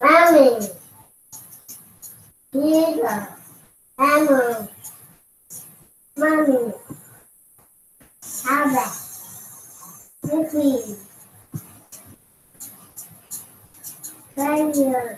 Mommy, Peter, Emma, Mommy, Abba, Mickey, Daniel.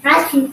Happy.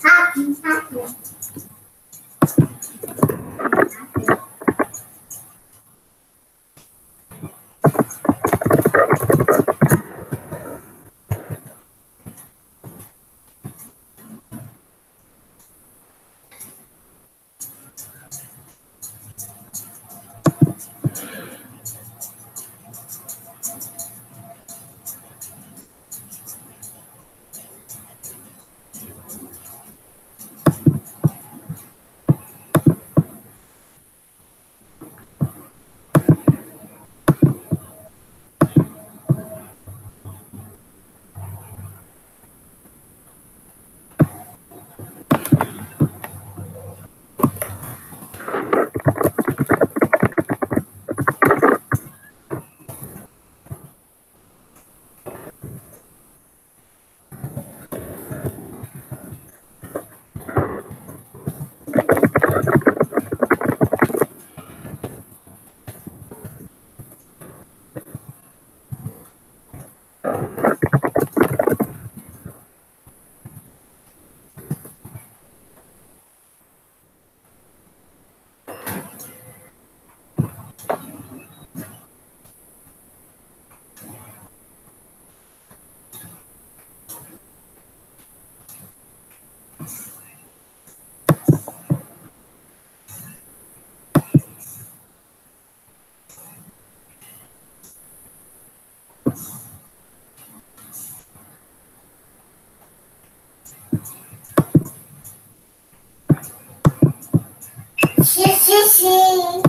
She.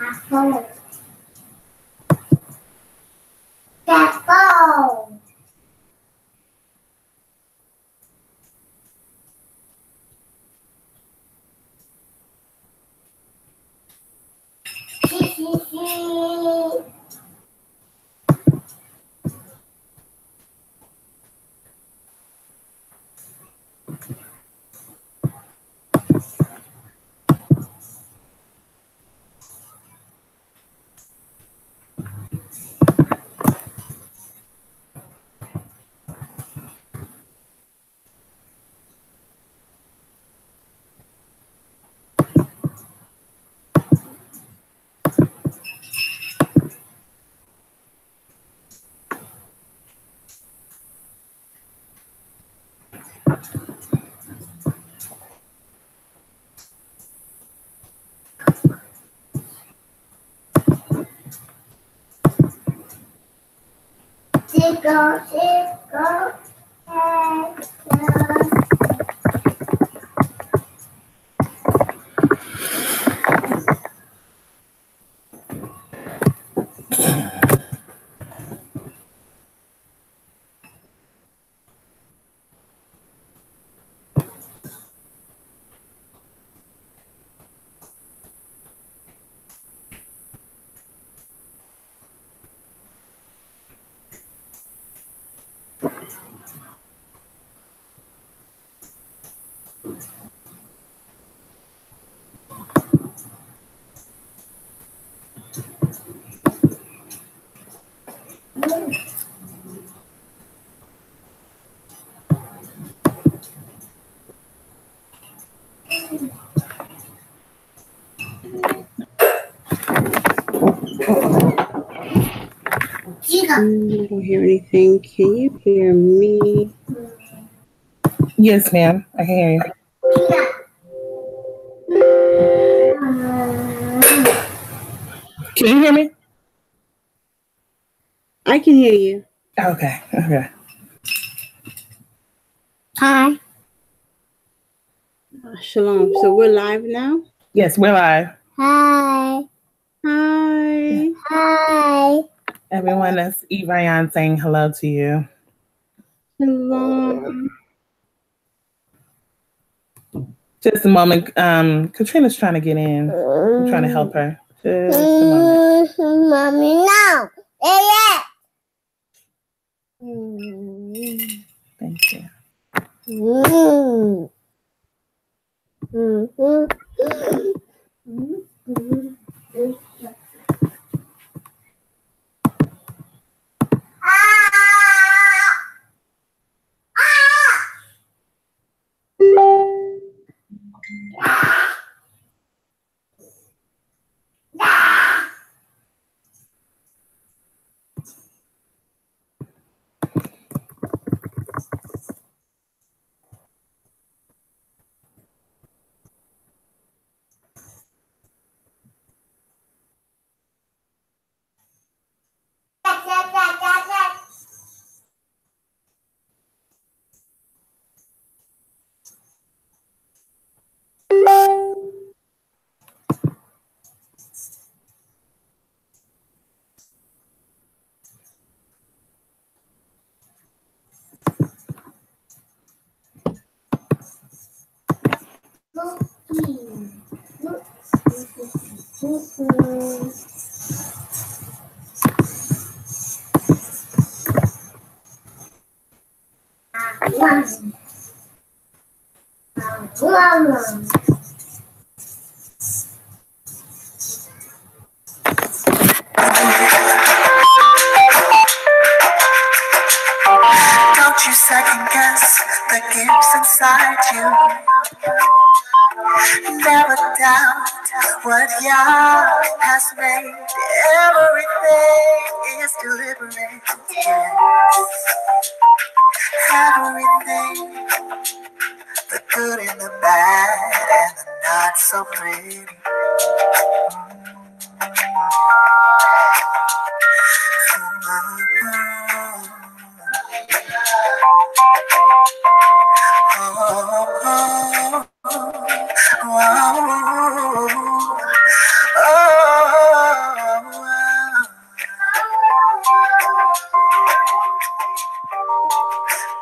Apple. Apple. She. Go. I don't hear anything. Can you hear me? Yes, ma'am. I can hear you. Can you hear me? I can hear you. Okay. Hi. Shalom. So we're live now? Yes, we're live. Hi. Everyone, that's Evayan saying hello to you. Shalom. Just a moment. Katrina's trying to get in. I'm trying to help her. Just a moment. Mommy, no. Yeah. Thank you. Don't you second guess the gifts inside you. Never doubt what Yah has made. Everything is deliberate. Yes. Everything, the good and the bad and the not so pretty.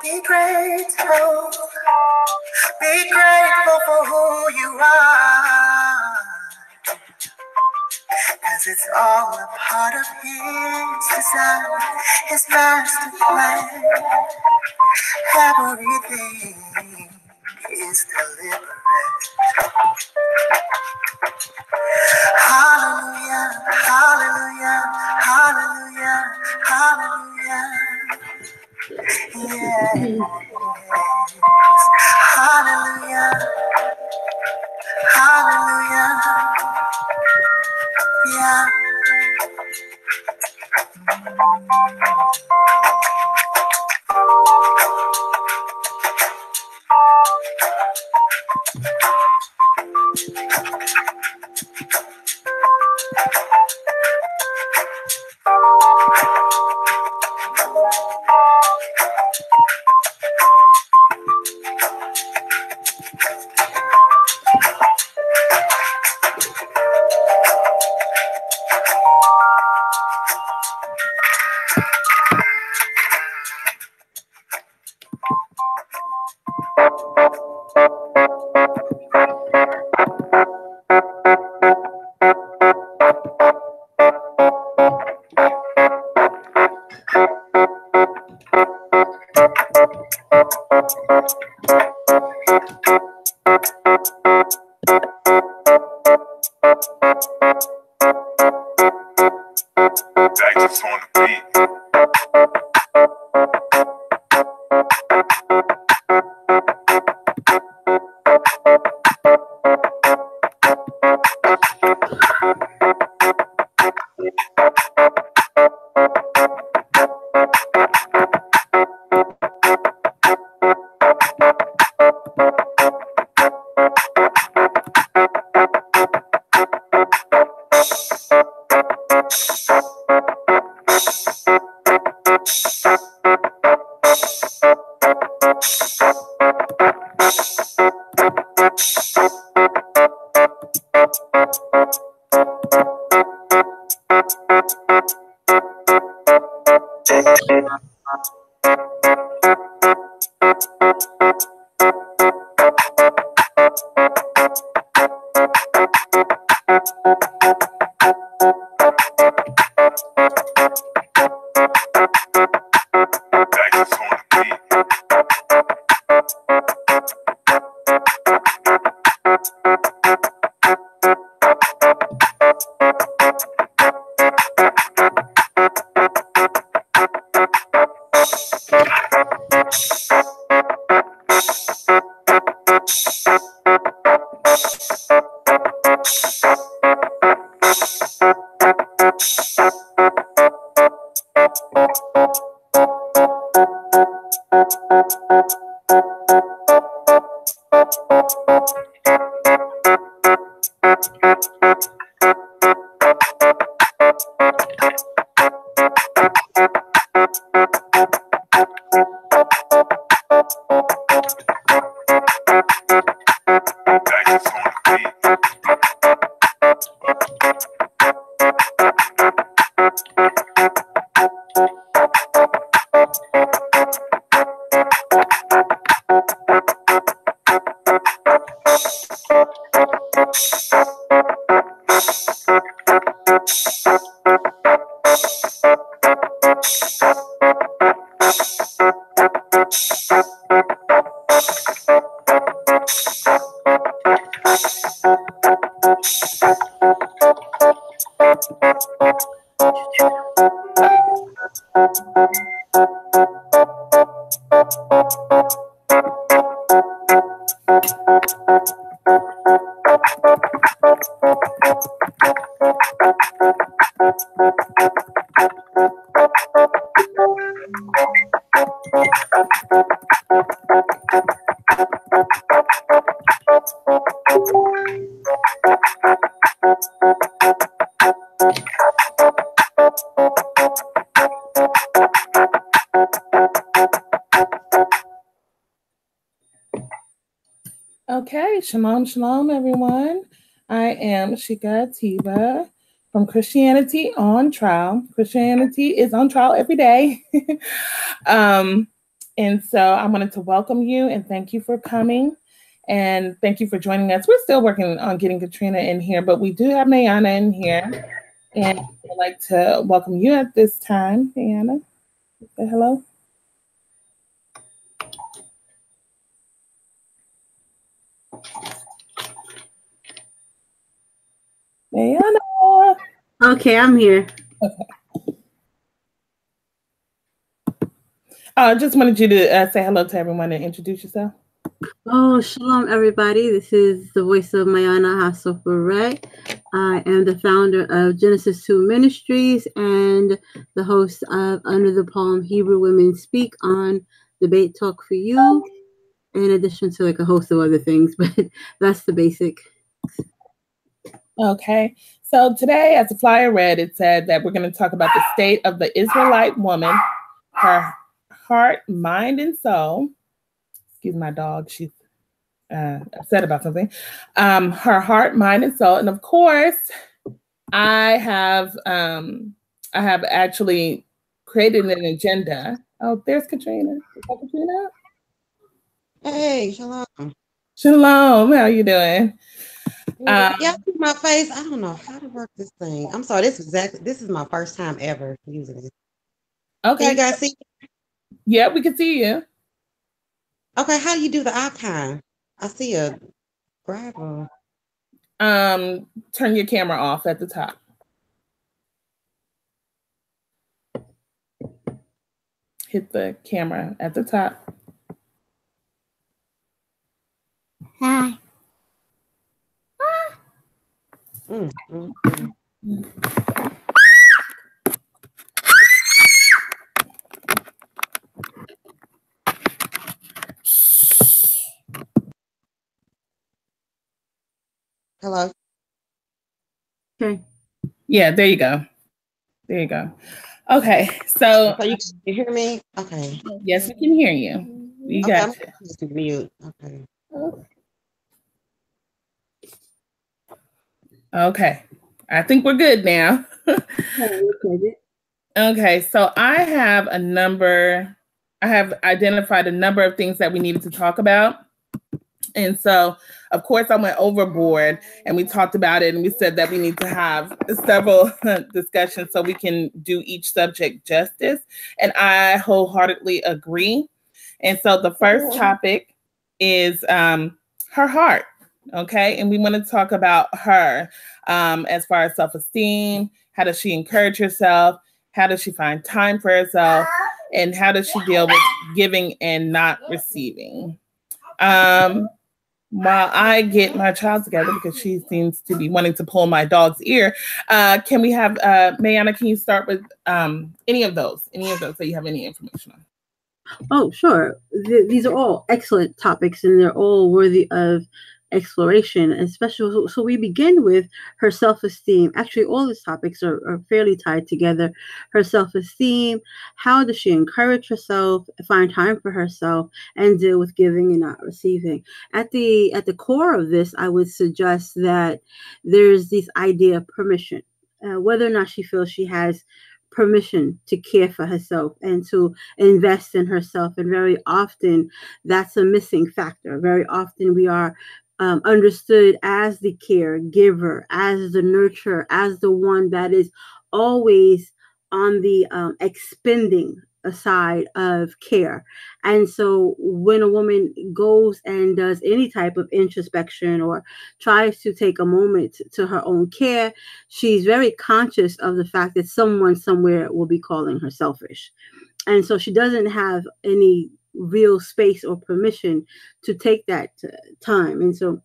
Be grateful, be grateful for who you are, 'cause it's all a part of His design, His master plan. Everything is deliberate. Hallelujah, hallelujah, hallelujah, hallelujah. Yes. Hallelujah, hallelujah. Yeah. Dax on the beat. Dax on the beat. Dax on the beat. Okay, shalom, shalom, everyone. I am Shika Tiva from Christianity on Trial. Christianity is on trial every day. And so I wanted to welcome you and thank you for coming. And thank you for joining us. We're still working on getting Katrina in here, but we do have Mayana in here. And I'd like to welcome you at this time, Mayana. Say hello. Mayana. Okay, I'm here. I just wanted you to say hello to everyone and introduce yourself. Oh, shalom, everybody. This is the voice of Mayana Hasofurai. I am the founder of Genesis 2 Ministries and the host of Under the Palm Hebrew Women Speak on Debate Talk for You, in addition to like a host of other things, but that's the basic. Okay, so today, as the flyer read, it said that we're going to talk about the state of the Israelite woman, her heart, mind, and soul. Excuse my dog, she's upset about something. Her heart, mind, and soul. And of course, I have actually created an agenda. Oh, there's Katrina. Is that Katrina? Hey, shalom. Shalom, how you doing? Yeah, I see my face. I don't know how to work this thing. I'm sorry. This is my first time ever using it. Okay. Can you guys see? Yeah, we can see you. Okay, how do you do the icon? I see a grabber. Turn your camera off at the top. Hit the camera at the top. Hi. Hello. Okay. Yeah, there you go. There you go. Okay, so you can hear me? Okay. Yes, we can hear you. We Okay, got I'm just mute. Okay. Okay, I think we're good now. Okay, so I have identified a number of things that we needed to talk about. And so, of course, I went overboard and we talked about it and we said that we need to have several discussions so we can do each subject justice. And I wholeheartedly agree. And so the first topic is her heart. Okay. And we want to talk about her as far as self-esteem. How does she encourage herself? How does she find time for herself? And how does she deal with giving and not receiving? While I get my child together, because she seems to be wanting to pull my dog's ear, can we have, Mayana, can you start with any of those that you have any information on? Oh, sure. These are all excellent topics and they're all worthy of exploration, especially. So we begin with her self-esteem. Actually, all these topics are fairly tied together. Her self-esteem, how does she encourage herself, find time for herself, and deal with giving and not receiving. At the core of this, I would suggest that there's this idea of permission, whether or not she feels she has permission to care for herself and to invest in herself. And very often that's a missing factor. Very often we are understood as the caregiver, as the nurturer, as the one that is always on the expending side of care. And so when a woman goes and does any type of introspection or tries to take a moment to her own care, she's very conscious of the fact that someone somewhere will be calling her selfish. And so she doesn't have any real space or permission to take that time. And so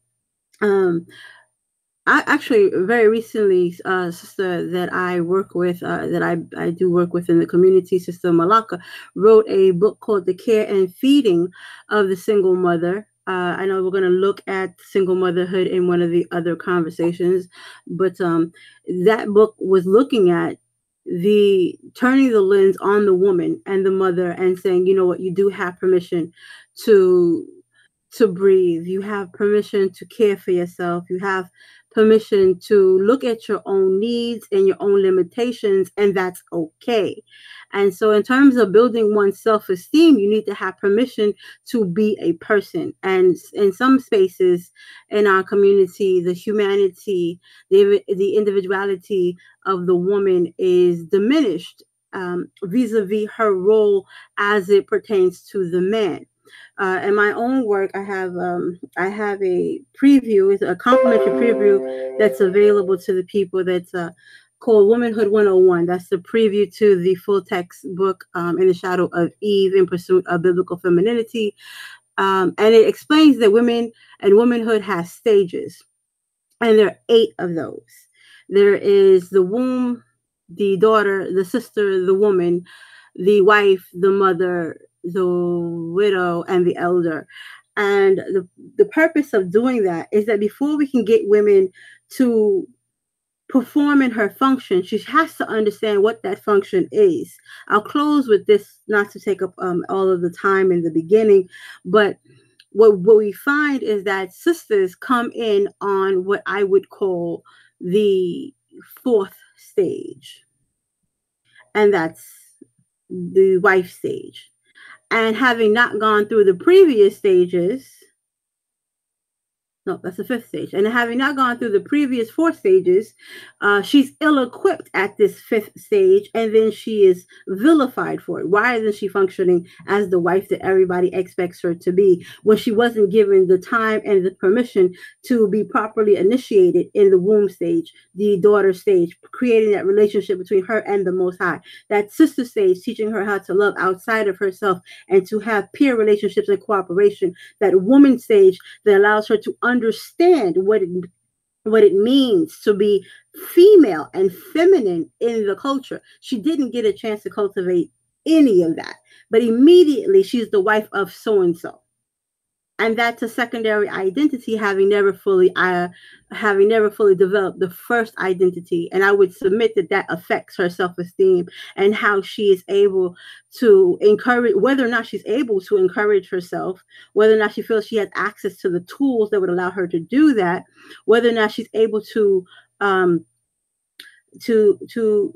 I actually very recently, sister that I work with, that I do work with in the community, Sister Malkah, wrote a book called The Care and Feeding of the Single Mother. I know we're going to look at single motherhood in one of the other conversations, but that book was looking at the turning the lens on the woman and the mother and saying, you know what, you do have permission to breathe. You have permission to care for yourself. You have permission to look at your own needs and your own limitations, and that's okay. And so in terms of building one's self-esteem, you need to have permission to be a person. And in some spaces in our community, the humanity, the individuality of the woman is diminished vis-a-vis her role as it pertains to the man. In my own work, I have a preview, it's a complimentary preview that's available to the people. That's called Womanhood 101. That's the preview to the full text book, In the Shadow of Eve in Pursuit of Biblical Femininity. And it explains that women and womanhood has stages, and there are 8 of those. There is the womb, the daughter, the sister, the woman, the wife, the mother, the widow, and the elder. And the purpose of doing that is that before we can get women to perform in her function, she has to understand what that function is. I'll close with this, not to take up all of the time in the beginning, but what we find is that sisters come in on what I would call the 4th stage, and that's the wife stage. And having not gone through the previous stages, no, that's the 5th stage. And having not gone through the previous 4 stages, she's ill-equipped at this 5th stage, and then she is vilified for it. Why isn't she functioning as the wife that everybody expects her to be when she wasn't given the time and the permission to be properly initiated in the womb stage, the daughter stage, creating that relationship between her and the Most High, that sister stage, teaching her how to love outside of herself and to have peer relationships and cooperation, that woman stage that allows her to understand what it means to be female and feminine in the culture. She didn't get a chance to cultivate any of that, but immediately she's the wife of so-and-so. And that's a secondary identity, having never fully developed the first identity. And I would submit that affects her self-esteem and how she is able to encourage, whether or not she's able to encourage herself, whether or not she feels she has access to the tools that would allow her to do that, whether or not she's able to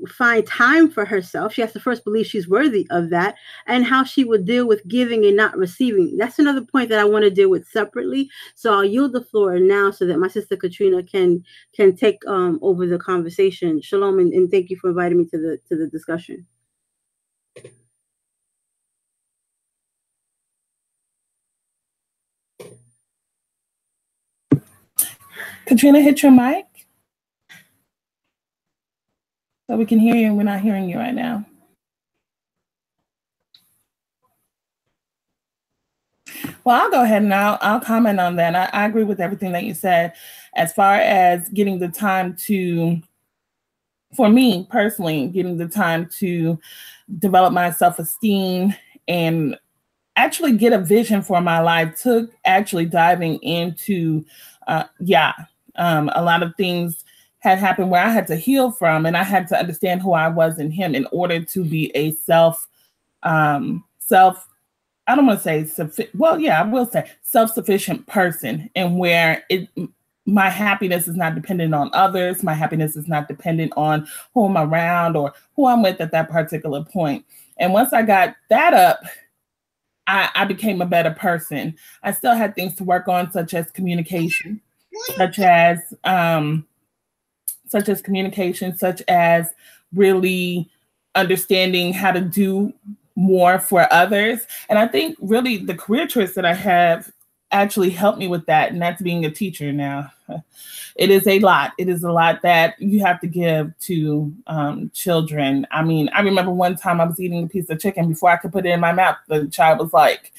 find time for herself. She has to first believe she's worthy of that, and how she would deal with giving and not receiving. That's another point that I want to deal with separately. So I'll yield the floor now so that my sister Katrina can take over the conversation. Shalom, and thank you for inviting me to the discussion. Katrina, hit your mic so we can hear you. We're not hearing you right now. Well, I'll go ahead and I'll comment on that. I agree with everything that you said as far as getting the time to, for me personally, getting the time to develop my self-esteem and actually get a vision for my life took actually diving into, a lot of things had happened where I had to heal from, and I had to understand who I was in him in order to be a I don't want to say, I will say self-sufficient person, and where my happiness is not dependent on others. My happiness is not dependent on who I'm around or who I'm with at that particular point. And once I got that up, I became a better person. I still had things to work on, such as communication, such as really understanding how to do more for others. And I think really the career choice that I have actually helped me with that, and that's being a teacher now. It is a lot. It is a lot that you have to give to children. I mean, I remember one time I was eating a piece of chicken. Before I could put it in my mouth, the child was like,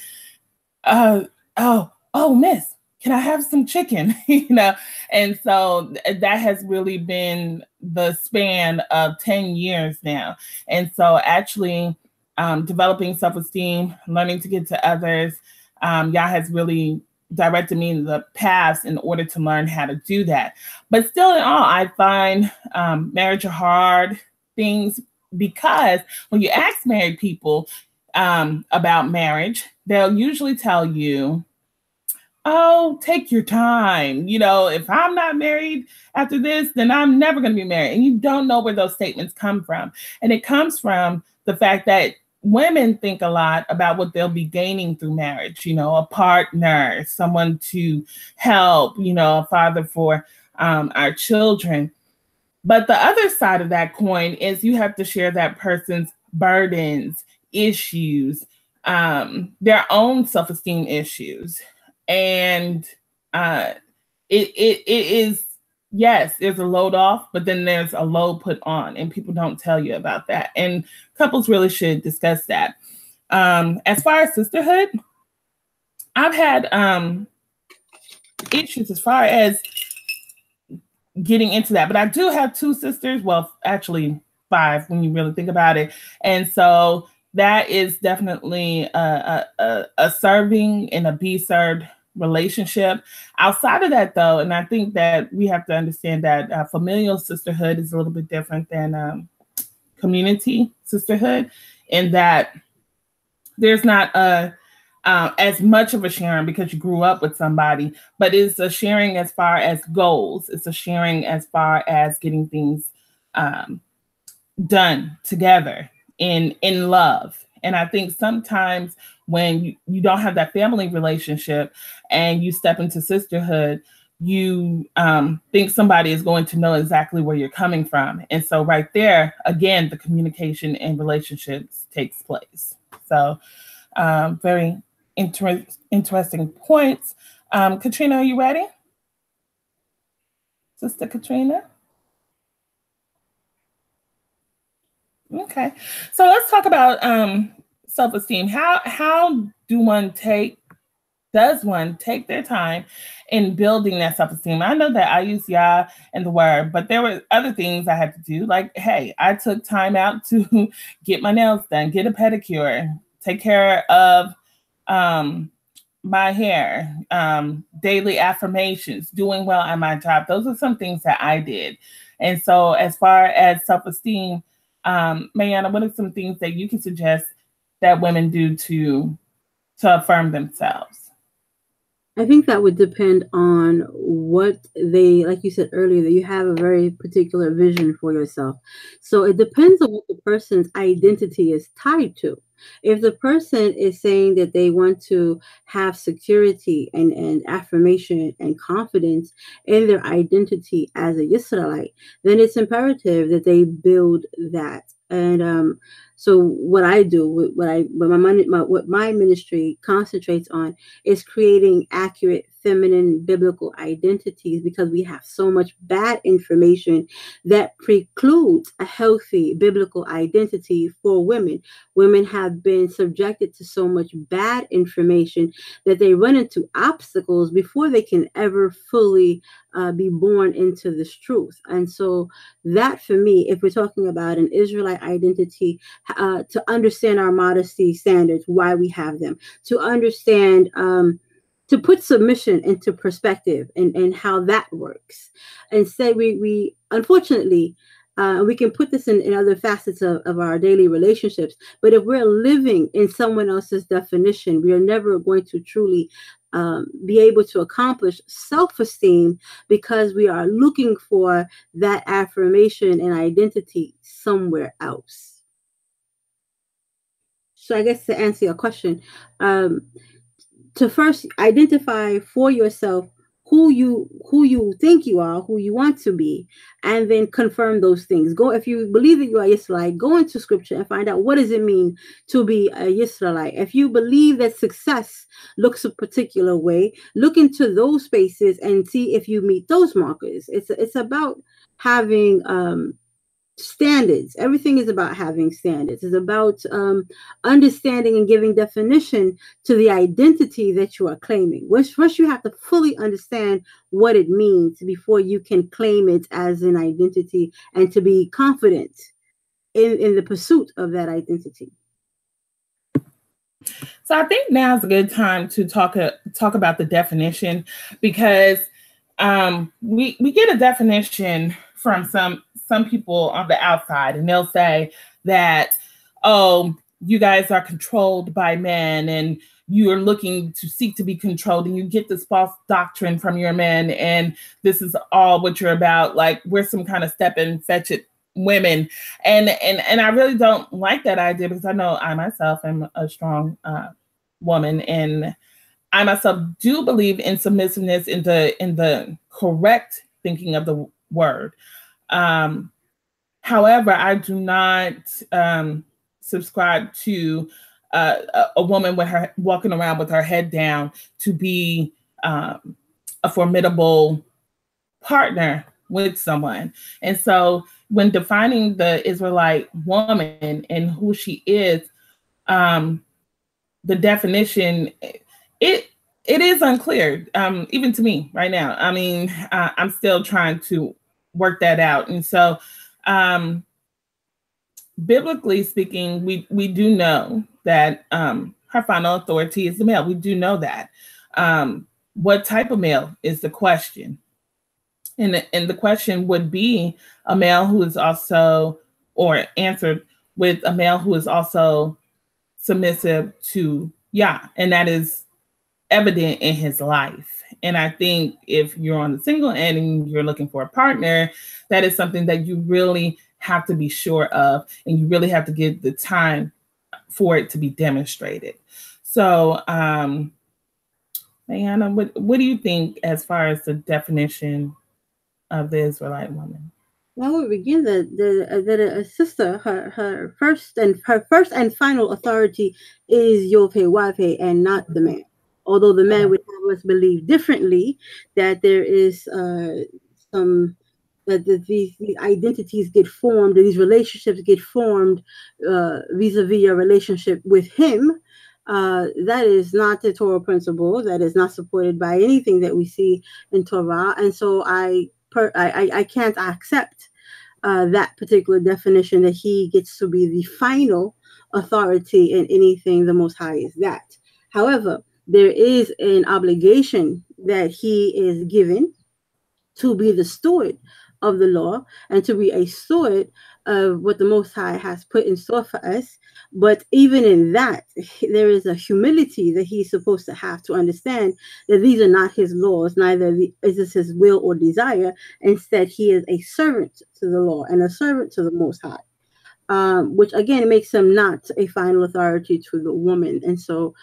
oh, miss, can I have some chicken? You know, and so that has really been the span of 10 years now. And so actually developing self-esteem, learning to get to others, Yah has really directed me in the paths in order to learn how to do that. But still in all, I find marriage are hard things, because when you ask married people about marriage, they'll usually tell you, oh, take your time. You know, if I'm not married after this, then I'm never going to be married. And you don't know where those statements come from. And it comes from the fact that women think a lot about what they'll be gaining through marriage, you know, a partner, someone to help, you know, a father for our children. But the other side of that coin is you have to share that person's burdens, issues, their own self-esteem issues. And it is, yes, there's a load off, but then there's a load put on, and people don't tell you about that. And couples really should discuss that. As far as sisterhood, I've had issues as far as getting into that, but I do have 2 sisters. Well, actually 5 when you really think about it. And so that is definitely a serving and a be served relationship. Outside of that, though, and I think that we have to understand that familial sisterhood is a little bit different than community sisterhood, in that there's not as much of a sharing because you grew up with somebody, but it's a sharing as far as goals. It's a sharing as far as getting things done together in love. And I think sometimes when you don't have that family relationship and you step into sisterhood, you think somebody is going to know exactly where you're coming from. And so right there, again, the communication and relationships takes place. So very interesting points. Katrina, are you ready? Sister Katrina? Okay, so let's talk about self-esteem. How does one take their time in building that self-esteem? I know that I use Yah and the word, but there were other things I had to do. Like, hey, I took time out to get my nails done, get a pedicure, take care of my hair, daily affirmations, doing well at my job. Those are some things that I did. And so as far as self-esteem, Mariana, what are some things that you can suggest that women do to affirm themselves? I think that would depend on what they, like you said earlier, that you have a very particular vision for yourself. So it depends on what the person's identity is tied to. If the person is saying that they want to have security and affirmation and confidence in their identity as a Israelite, then it's imperative that they build that. And so what I do, what my ministry concentrates on is creating accurate feminine biblical identities, because we have so much bad information that precludes a healthy biblical identity for women. Women have been subjected to so much bad information that they run into obstacles before they can ever fully be born into this truth. And so that, for me, if we're talking about an Israelite identity, to understand our modesty standards, why we have them, to understand, to put submission into perspective and how that works. Instead, we unfortunately, we can put this in other facets of our daily relationships, but if we're living in someone else's definition, we are never going to truly be able to accomplish self-esteem, because we are looking for that affirmation and identity somewhere else. So I guess to answer your question, to first identify for yourself who you think you are, who you want to be, and then confirm those things. Go, if you believe that you are Israelite, go into scripture and find out what does it mean to be a Israelite. If you believe that success looks a particular way, look into those spaces and see if you meet those markers. It's about having standards. Everything is about having standards. It's about understanding and giving definition to the identity that you are claiming. First, you have to fully understand what it means before you can claim it as an identity and to be confident in the pursuit of that identity. So I think now is a good time to talk about the definition, because we get a definition from some people on the outside, and they'll say that, oh, you guys are controlled by men and you're looking to seek to be controlled, and you get this false doctrine from your men, and this is all what you're about. Like, we're some kind of step and fetch it women. And I really don't like that idea, because I know I myself am a strong woman, and I myself do believe in submissiveness in the correct thinking of the word. However, I do not subscribe to a woman with her walking around with her head down to be a formidable partner with someone. And so when defining the Israelite woman and who she is, the definition, it is unclear, even to me right now. I mean, I'm still trying to work that out. And so biblically speaking, we do know that her final authority is the male. We do know that. What type of male is the question? And the question would be a male who is also, or answered with a male who is also submissive to Yah, and that is evident in his life. And I think if you're on the single end and you're looking for a partner, that is something that you really have to be sure of, and you really have to give the time for it to be demonstrated. So, Diana, what do you think as far as the definition of the Israelite woman? Well, we begin that a sister, her first and final authority is Yovhe Wavhe, and not the man. Although the man would have us believe differently, that there is these identities get formed, these relationships get formed vis-a-vis your relationship with him. That is not the Torah principle. That is not supported by anything that we see in Torah. And so I can't accept that particular definition that he gets to be the final authority in anything the Most High is that. However, there is an obligation that he is given to be the steward of the law and to be a steward of what the Most High has put in store for us. But even in that, there is a humility that he's supposed to have to understand that these are not his laws, neither is this his will or desire. Instead, he is a servant to the law and a servant to the Most High, which again makes him not a final authority to the woman. And so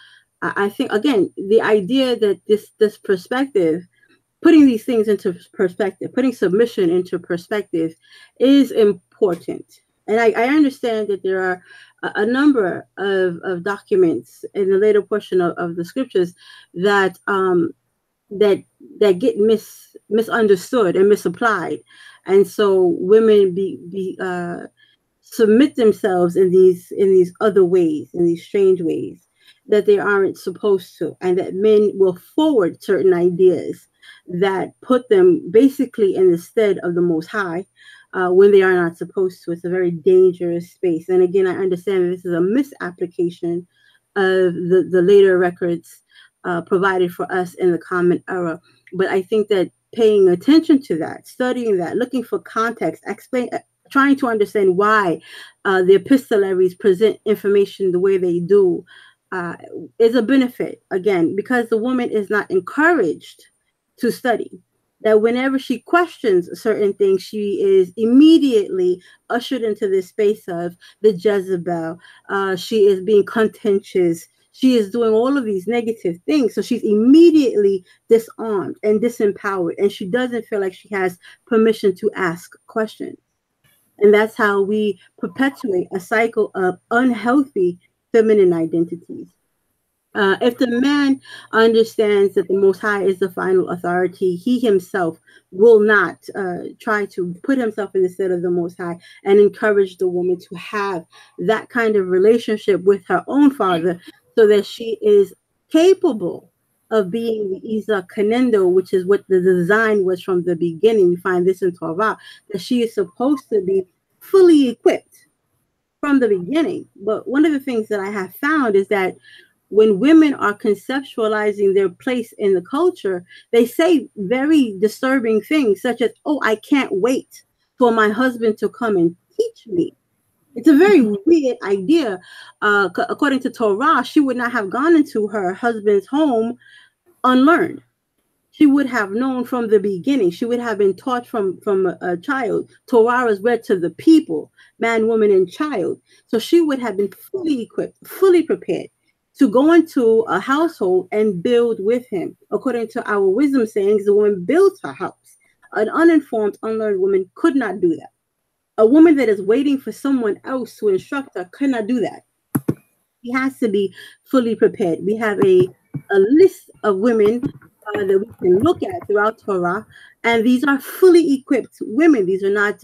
I think, again, the idea that this perspective, putting these things into perspective, putting submission into perspective is important. And I understand that there are a number of documents in the later portion of the scriptures that get misunderstood and misapplied. And so women submit themselves in these other ways, in these strange ways that they aren't supposed to, and that men will forward certain ideas that put them basically in the stead of the Most High when they are not supposed to. It's a very dangerous space. And again, I understand that this is a misapplication of the later records provided for us in the Common Era. But I think that paying attention to that, studying that, looking for context, trying to understand why the epistolaries present information the way they do is a benefit, again, because the woman is not encouraged to study. That whenever she questions certain things, she is immediately ushered into this space of the Jezebel. She is being contentious. She is doing all of these negative things. So she's immediately disarmed and disempowered, and she doesn't feel like she has permission to ask questions. And that's how we perpetuate a cycle of unhealthy feminine identities. If the man understands that the Most High is the final authority, he himself will not try to put himself in the stead of the Most High and encourage the woman to have that kind of relationship with her own father so that she is capable of being the Isa Kanendo, which is what the design was from the beginning. We find this in Torah, that she is supposed to be fully equipped from the beginning. But one of the things that I have found is that when women are conceptualizing their place in the culture, they say very disturbing things such as, oh, I can't wait for my husband to come and teach me. It's a very weird idea. According to Torah, she would not have gone into her husband's home unlearned. She would have known from the beginning. She would have been taught from a child. Torah is read to the people, man, woman, and child. So she would have been fully equipped, fully prepared to go into a household and build with him. According to our wisdom sayings, the woman builds her house. An uninformed, unlearned woman could not do that. A woman that is waiting for someone else to instruct her could not do that. She has to be fully prepared. We have a list of women that we can look at throughout Torah, and these are fully equipped women. These are not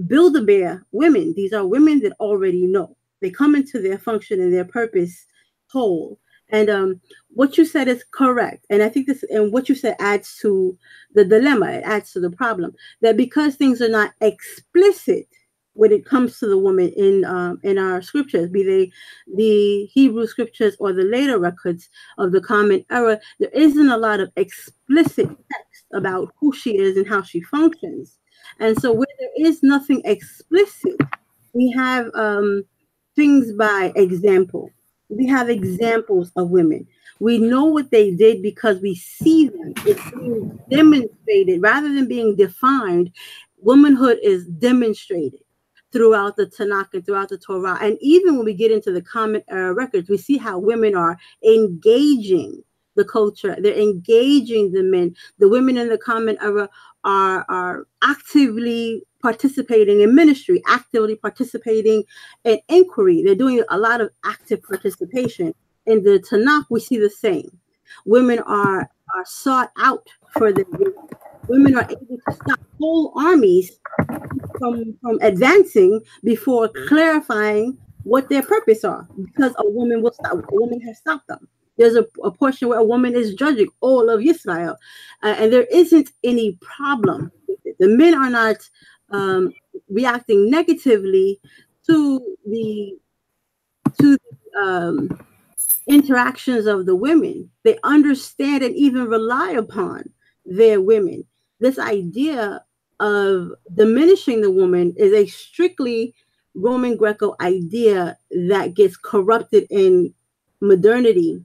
Build-A-Bear women. These are women that already know. They come into their function and their purpose whole. And what you said is correct. And I think this, and what you said adds to the dilemma. It adds to the problem that because things are not explicit when it comes to the woman in our scriptures, be they the Hebrew scriptures or the later records of the Common Era, there isn't a lot of explicit text about who she is and how she functions. And so where there is nothing explicit, we have things by example. We have examples of women. We know what they did because we see them. It's being demonstrated rather than being defined. Womanhood is demonstrated throughout the Tanakh and throughout the Torah. And even when we get into the Common Era records, we see how women are engaging the culture. They're engaging the men. The women in the Common Era are actively participating in ministry, actively participating in inquiry. They're doing a lot of active participation. In the Tanakh, we see the same. Women are sought out for their work. Women are able to stop whole armies from advancing before clarifying what their purpose are, because a woman will stop. A woman has stopped them. There's a portion where a woman is judging all of Israel, and there isn't any problem with it. The men are not reacting negatively to the interactions of the women. They understand and even rely upon their women. This idea of diminishing the woman is a strictly Roman Greco idea that gets corrupted in modernity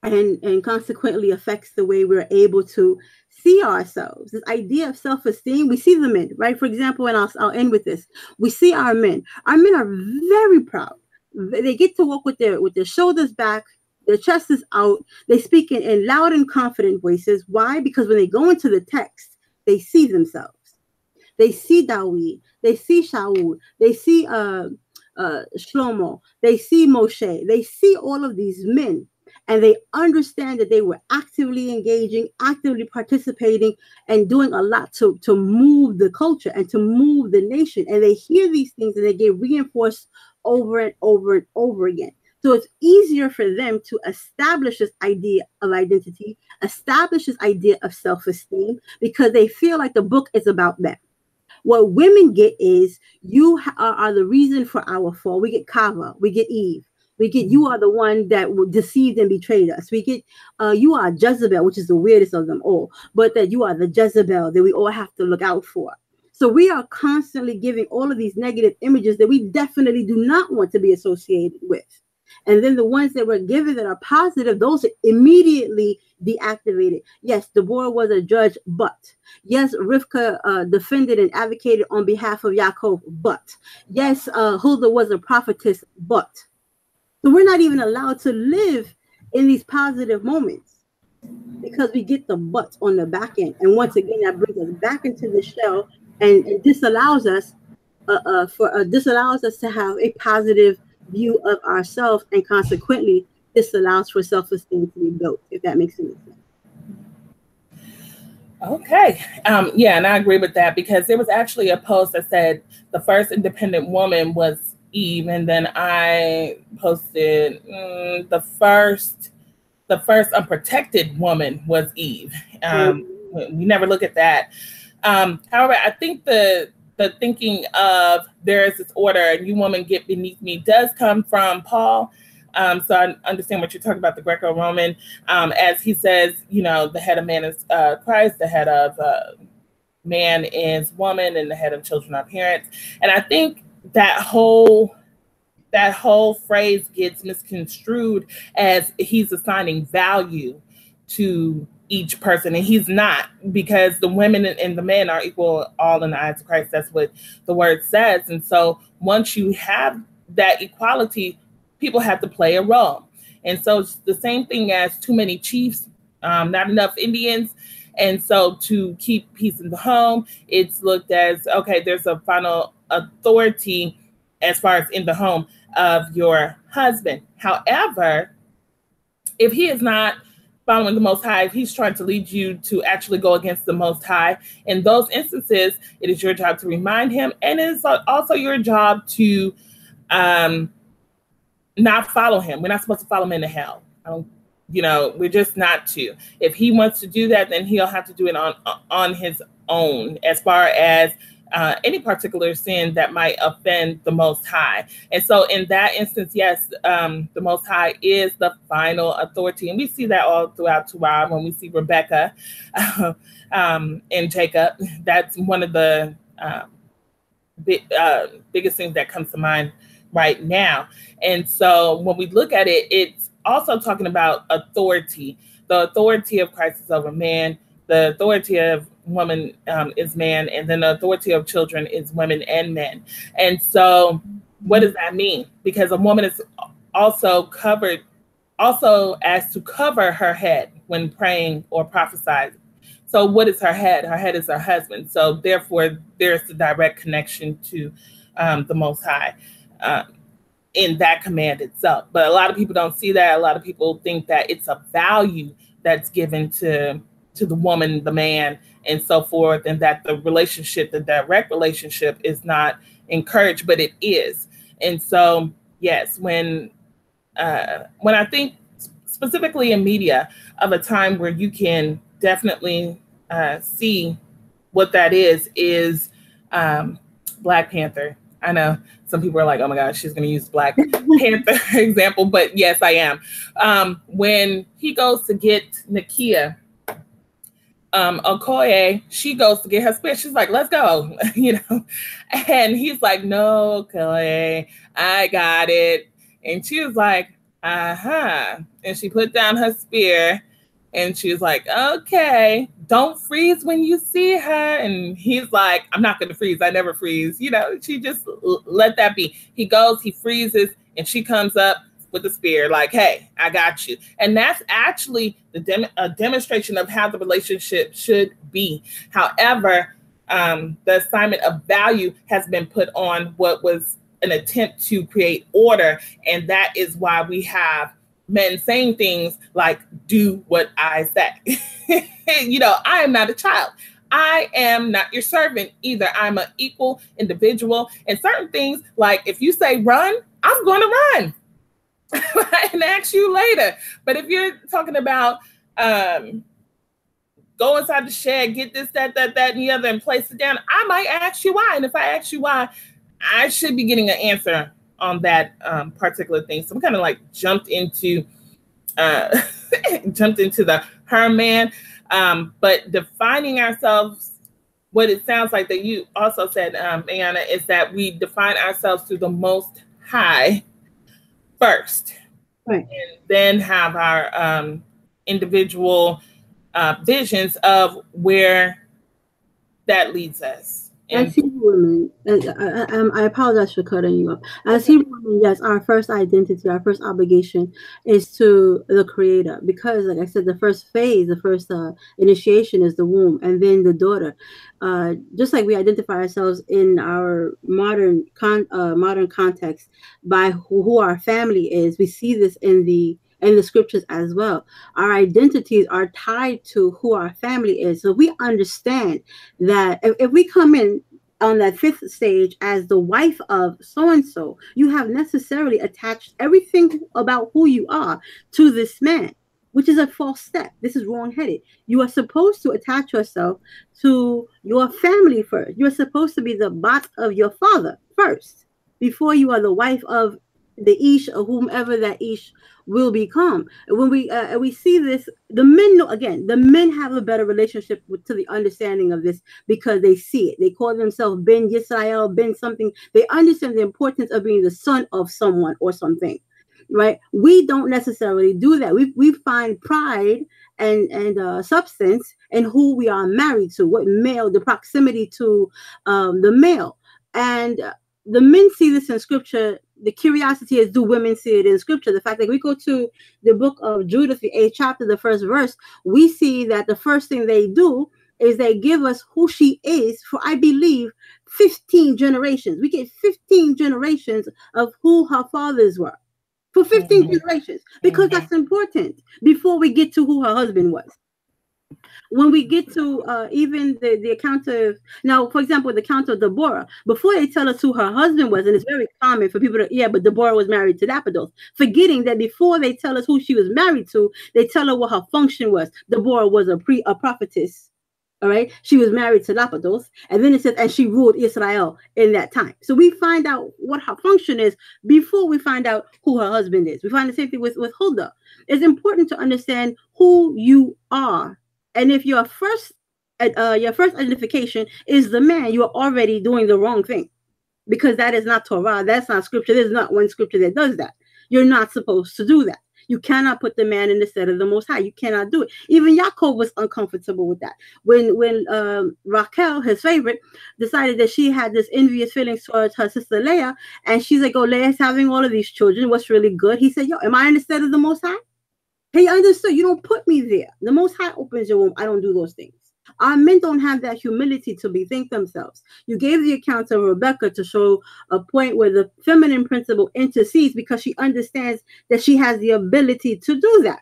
and consequently affects the way we're able to see ourselves. This idea of self-esteem, we see the men, right? For example, and I'll end with this. We see our men. Our men are very proud. They get to walk with their shoulders back, their chest is out. They speak in loud and confident voices. Why? Because when they go into the text, they see themselves. They see Dawid. They see Shaul. They see Shlomo. They see Moshe. They see all of these men. And they understand that they were actively engaging, actively participating, and doing a lot to move the culture and to move the nation. And they hear these things and they get reinforced over and over and over again. So it's easier for them to establish this idea of identity, establish this idea of self-esteem, because they feel like the book is about them. What women get is, you are the reason for our fall. We get Kava, we get Eve. We get, you are the one that deceived and betrayed us. We get, you are Jezebel, which is the weirdest of them all, but that you are the Jezebel that we all have to look out for. So we are constantly giving all of these negative images that we definitely do not want to be associated with. And then the ones that were given that are positive, those are immediately deactivated. Yes, Deborah was a judge, but yes, Rivka defended and advocated on behalf of Yaakov, but yes, Huldah was a prophetess, but. So we're not even allowed to live in these positive moments because we get the but on the back end. And once again, that brings us back into the shell and disallows us disallows us to have a positive view of ourselves, and consequently disallows for self-esteem to be built, if that makes any sense. Okay. Yeah, and I agree with that, because there was actually a post that said the first independent woman was Eve, and then I posted the first unprotected woman was Eve. We never look at that. However, I think the thinking of there is this order and you woman get beneath me does come from Paul. So I understand what you're talking about, the Greco-Roman, as he says, you know, the head of man is Christ, the head of man is woman, and the head of children are parents. And I think that whole phrase gets misconstrued as he's assigning value to each person, and he's not, because the women and the men are equal all in the eyes of Christ. That's what the word says. And so once you have that equality, people have to play a role. And so it's the same thing as too many chiefs, not enough Indians. And so to keep peace in the home, it's looked as, okay, there's a final authority as far as in the home of your husband. However, if he is not following the Most High, if he's trying to lead you to actually go against the Most High, in those instances, it is your job to remind him, and it's also your job to not follow him. We're not supposed to follow him into hell. We're just not to. If he wants to do that, then he'll have to do it on his own, as far as any particular sin that might offend the Most High. And so in that instance, yes, the Most High is the final authority. And we see that all throughout Torah when we see Rebecca and Jacob. That's one of the biggest things that comes to mind right now. And so when we look at it, it's also talking about authority. The authority of Christ is over man. The authority of woman is man, and then the authority of children is women and men. And so what does that mean? Because a woman is also asked to cover her head when praying or prophesying. So what is her head? Her head is her husband. So therefore, there's the direct connection to the Most High in that command itself. But a lot of people don't see that. A lot of people think that it's a value that's given to the woman, the man, and so forth, and that the relationship, the direct relationship, is not encouraged, but it is. And so, yes, when I think specifically in media of a time where you can definitely see what that is Black Panther. I know some people are like, oh my gosh, she's going to use Black Panther example, but yes, I am. When he goes to get Nakia, Okoye, she goes to get her spear. She's like, let's go, and he's like, no, Okoye, I got it. And she was like, uh-huh. And she put down her spear and she was like, okay, don't freeze when you see her. And he's like, I'm not going to freeze. I never freeze. She just let that be. He goes, he freezes, and she comes up with the spear like, hey, I got you. And that's actually a demonstration of how the relationship should be. However, the assignment of value has been put on what was an attempt to create order. And that is why we have men saying things like, do what I say. I am not a child. I am not your servant either. I'm an equal individual. And certain things, like if you say run, I'm going to run. And ask you later. But if you're talking about go inside the shed, get this, that, and the other, and place it down, I might ask you why. And if I ask you why, I should be getting an answer on that particular thing. So I'm kind of like jumped into the her man. But defining ourselves, what it sounds like that you also said, Ayana, is that we define ourselves through the Most High first, right, and then have our individual visions of where that leads us. As And Hebrew women, I apologize for cutting you off. As Hebrew women, yes, our first identity, our first obligation is to the Creator, because, like I said, the first phase, the first initiation is the womb, and then the daughter. Just like we identify ourselves in our modern context by who our family is, we see this in the scriptures as well. Our identities are tied to who our family is. So we understand that if we come in on that fifth stage as the wife of so and so, you have necessarily attached everything about who you are to this man, which is a false step. This is wrong-headed. You are supposed to attach yourself to your family first. You're supposed to be the bot of your father first before you are the wife of the ish or whomever that ish will become. When we see this, the men know, again, the men have a better relationship to the understanding of this because they see it. They call themselves Ben Yisrael, Ben something. They understand the importance of being the son of someone or something, right? We don't necessarily do that. We find pride and substance in who we are married to, what male, the proximity to the male. And the men see this in scripture. The curiosity is, do women see it in scripture? The fact that we go to the book of Judith, the 8th chapter, the first verse, we see that the first thing they do is they give us who she is for, I believe, 15 generations. We get 15 generations of who her fathers were for 15 generations, because that's important before we get to who her husband was. When we get to even the account of, now, for example, the account of Deborah, before they tell us who her husband was, and it's very common for people to, yeah, but Deborah was married to Lapidoth, forgetting that before they tell us who she was married to, they tell her what her function was. Deborah was a prophetess. All right, she was married to Lapidoth, and then it says, and she ruled Israel in that time. So we find out what her function is before we find out who her husband is. We find the same thing with Huldah. It's important to understand who you are, and if your first identification is the man, you are already doing the wrong thing, because that is not Torah. That's not scripture. There's not one scripture that does that. You're not supposed to do that. You cannot put the man in the stead of the Most High. You cannot do it. Even Yaakov was uncomfortable with that. When Rachel, his favorite, decided that she had this envious feelings towards her sister Leah, and she's like, "Oh, Leah's having all of these children. What's really good?" He said, "Yo, am I in the stead of the Most High?" He understood. You don't put me there. The Most High opens your womb. I don't do those things. Our men don't have that humility to bethink themselves. You gave the account of Rebecca to show a point where the feminine principle intercedes because she understands that she has the ability to do that.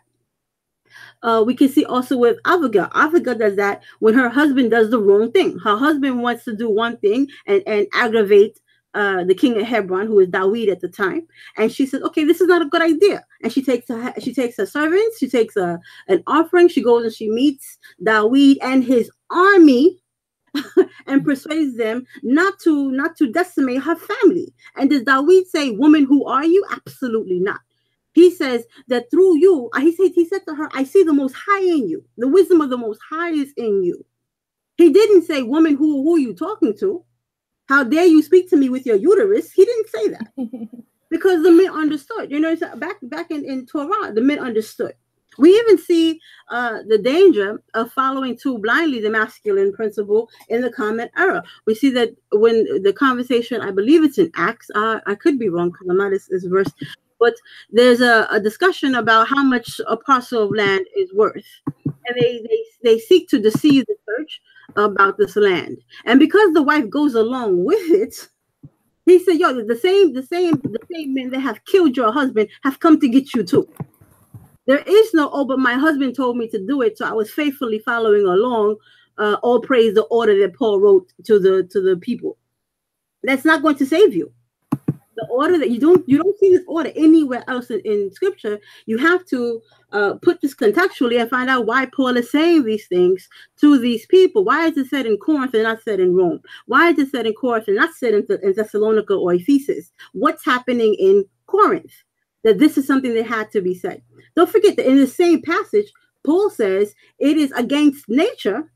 We can see also with Abigail. Abigail does that when her husband does the wrong thing. Her husband wants to do one thing and aggravate the king of Hebron, who is Dawid at the time, and she says, "Okay, this is not a good idea." And she takes her servants, she takes an offering, she goes and she meets Dawid and his army, and persuades them not to decimate her family. And does Dawid say, "Woman, who are you?" Absolutely not. He says that through you, he said to her, "I see the Most High in you. The wisdom of the Most High is in you." He didn't say, "Woman, who are you talking to? How dare you speak to me with your uterus?" He didn't say that. Because the men understood. You know, back in Torah, the men understood. We even see the danger of following too blindly the masculine principle in the common era. We see that when the conversation, I believe it's in Acts, I could be wrong because I'm not as versed, but there's a discussion about how much a parcel of land is worth. And they seek to deceive the church about this land. And because the wife goes along with it, he said, "Yo, the same men that have killed your husband have come to get you too." There is no, "Oh, but my husband told me to do it, so I was faithfully following along." All praise the order that Paul wrote to the people. That's not going to save you. The order that you don't see this order anywhere else in scripture. You have to put this contextually and find out why Paul is saying these things to these people. Why is it said in Corinth and not said in Rome? Why is it said in Corinth and not said in Thessalonica or Ephesus? What's happening in Corinth? That this is something that had to be said. Don't forget that in the same passage, Paul says it is against nature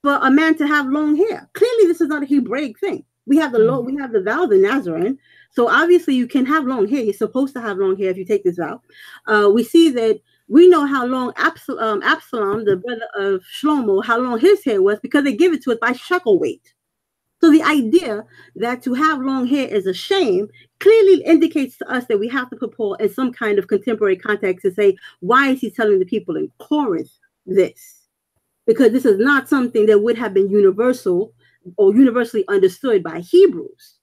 for a man to have long hair. Clearly, this is not a Hebraic thing. We have the law, we have the vow of the Nazarene. So obviously you can have long hair. You're supposed to have long hair if you take this vow. We see that we know how long Absalom, the brother of Shlomo, how long his hair was because they give it to us by shekel weight. So the idea that to have long hair is a shame clearly indicates to us that we have to put Paul in some kind of contemporary context and say, why is he telling the people in Corinth this? Because this is not something that would have been universal or universally understood by Hebrews.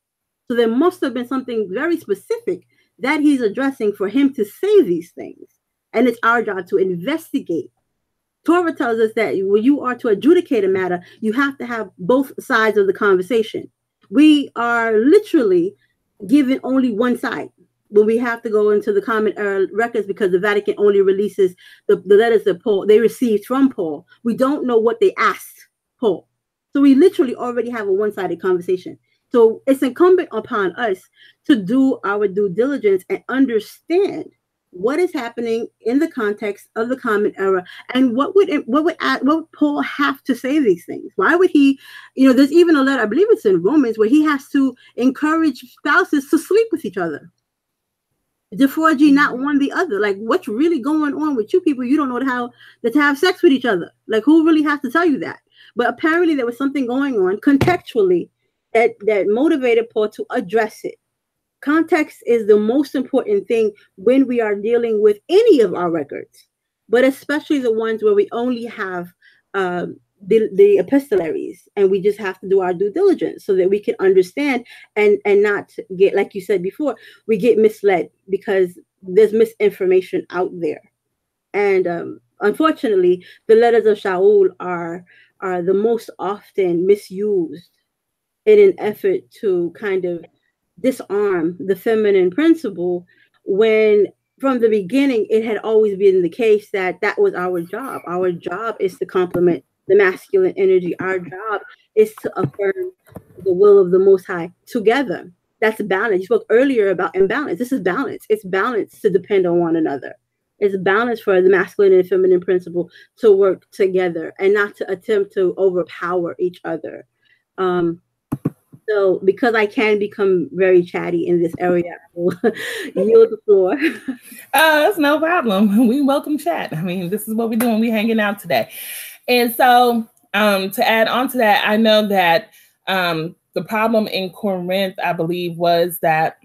So there must have been something very specific that he's addressing for him to say these things. And it's our job to investigate. Torah tells us that when you are to adjudicate a matter, you have to have both sides of the conversation. We are literally given only one side when we have to go into the common era records, because the Vatican only releases the letters that Paul they received from Paul. We don't know what they asked Paul. So we literally already have a one-sided conversation. So it's incumbent upon us to do our due diligence and understand what is happening in the context of the common era, and what would Paul have to say these things? Why would he, there's even a letter, I believe it's in Romans, where he has to encourage spouses to sleep with each other. Defraud ye not one the other. Like, what's really going on with you people? You don't know how to have sex with each other. Like, who really has to tell you that? But apparently there was something going on contextually that motivated Paul to address it. Context is the most important thing when we are dealing with any of our records, but especially the ones where we only have the epistolaries, and we just have to do our due diligence so that we can understand and not get, like you said before, we get misled because there's misinformation out there. And unfortunately, the letters of Shaul are the most often misused in an effort to kind of disarm the feminine principle, when from the beginning it had always been the case that was our job. Our job is to complement the masculine energy. Our job is to affirm the will of the Most High together. That's balance. You spoke earlier about imbalance. This is balance. It's balance to depend on one another. It's balance for the masculine and feminine principle to work together and not to attempt to overpower each other. So because I can become very chatty in this area, I will yield the floor. That's no problem. We welcome chat. I mean, this is what we're doing. We're hanging out today. And so to add on to that, I know that the problem in Corinth, I believe, was that,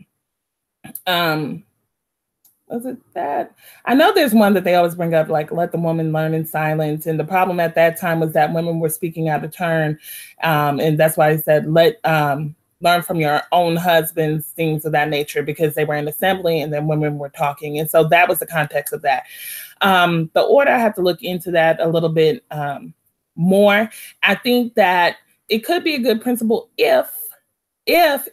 was it that? I know there's one that they always bring up, like, let the woman learn in silence. And the problem at that time was that women were speaking out of turn. And that's why I said, learn from your own husbands, things of that nature, because they were in assembly and then women were talking. And so that was the context of that. The order, I have to look into that a little bit more. I think that it could be a good principle if